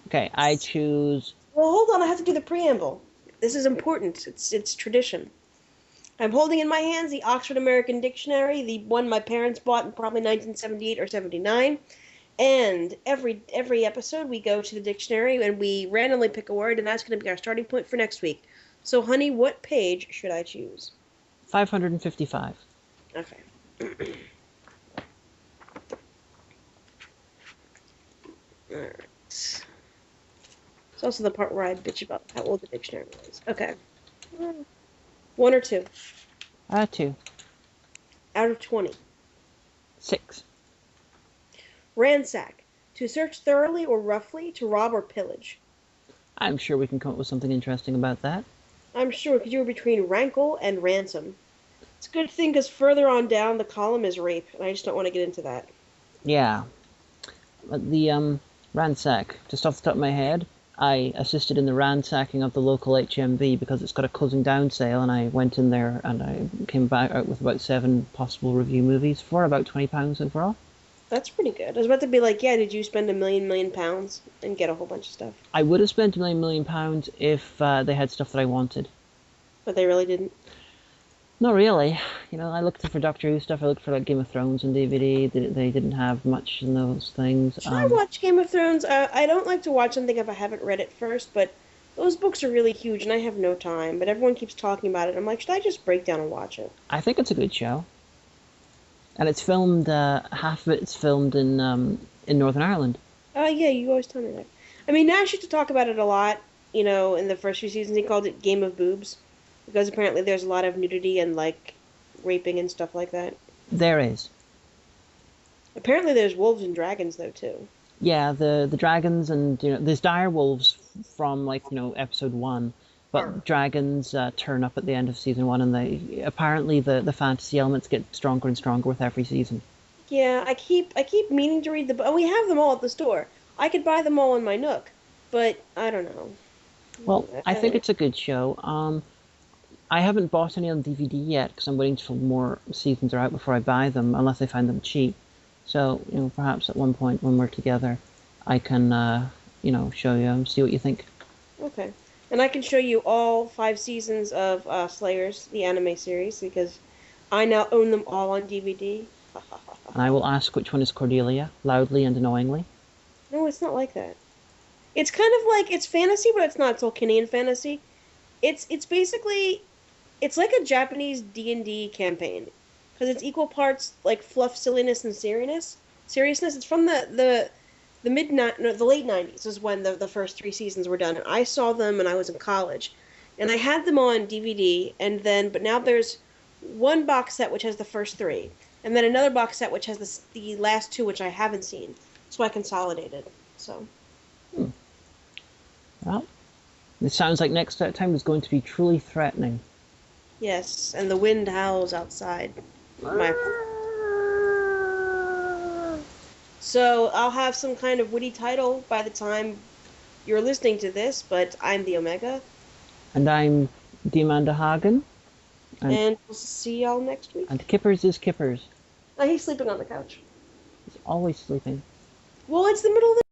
Okay, I choose... Well, hold on, I have to do the preamble. This is important. It's tradition. I'm holding in my hands the Oxford American Dictionary, the one my parents bought in probably 1978 or 79. And every episode we go to the dictionary and we randomly pick a word, and that's going to be our starting point for next week. So, honey, what page should I choose? 555. Okay. Alright. It's also the part where I bitch about how old the dictionary is. Okay. 1 or 2? 2. Out of 20. 6. Ransack. To search thoroughly or roughly, to rob or pillage. I'm sure we can come up with something interesting about that. I'm sure, because you were between rankle and ransom. It's a good thing, because further on down the column is rape, and I just don't want to get into that. Yeah. The ransack, just off the top of my head, I assisted in the ransacking of the local HMV because it's got a closing down sale, and I went in there and I came back out with about 7 possible review movies for about £20 overall. That's pretty good. I was about to be like, yeah, did you spend £1 million and get a whole bunch of stuff? I would have spent £1 million if they had stuff that I wanted. But they really didn't? Not really. You know, I looked for Doctor Who stuff, I looked for like Game of Thrones and DVD. They didn't have much in those things. Should I watch Game of Thrones? I don't like to watch something if I haven't read it first, but those books are really huge and I have no time. But everyone keeps talking about it. I'm like, should I just break down and watch it? I think it's a good show. And it's filmed, half of it's filmed in Northern Ireland. Yeah, you always tell me that. I mean, Nash used to talk about it a lot, you know, in the first few seasons. He called it Game of Boobs. Because apparently there's a lot of nudity and, like, raping and stuff like that. There is. Apparently there's wolves and dragons, though, too. Yeah, the dragons and, you know, there's dire wolves from, like, you know, episode 1. But dragons turn up at the end of season 1, and apparently the fantasy elements get stronger and stronger with every season. Yeah, I keep meaning to read the book. Oh, we have them all at the store. I could buy them all in my Nook, but I don't know. Well, I think it's a good show. I haven't bought any on DVD yet because I'm waiting till more seasons are out before I buy them, unless I find them cheap. So, you know, perhaps at one point when we're together, I can, you know, show you and see what you think. Okay. And I can show you all 5 seasons of Slayers, the anime series, because I now own them all on DVD. And I will ask which one is Cordelia, loudly and annoyingly. No, it's not like that. It's kind of like, it's fantasy, but it's not. It's Tolkienian fantasy. It's basically, it's like a Japanese D&D campaign. Because it's equal parts, like, fluff, silliness, and seriousness. It's from the late 90s is when the first 3 seasons were done. And I saw them when I was in college. And I had them on DVD, but now there's one box set which has the first 3. And then another box set which has the last 2 which I haven't seen. So I consolidated. So. Well, it sounds like next time is going to be truly threatening. Yes, and the wind howls outside. So I'll have some kind of witty title by the time you're listening to this, but I'm the Omega. And I'm the Amanda Hagan. And we'll see y'all next week. And Kippers is Kippers. Oh, he's sleeping on the couch. He's always sleeping. Well, it's the middle of the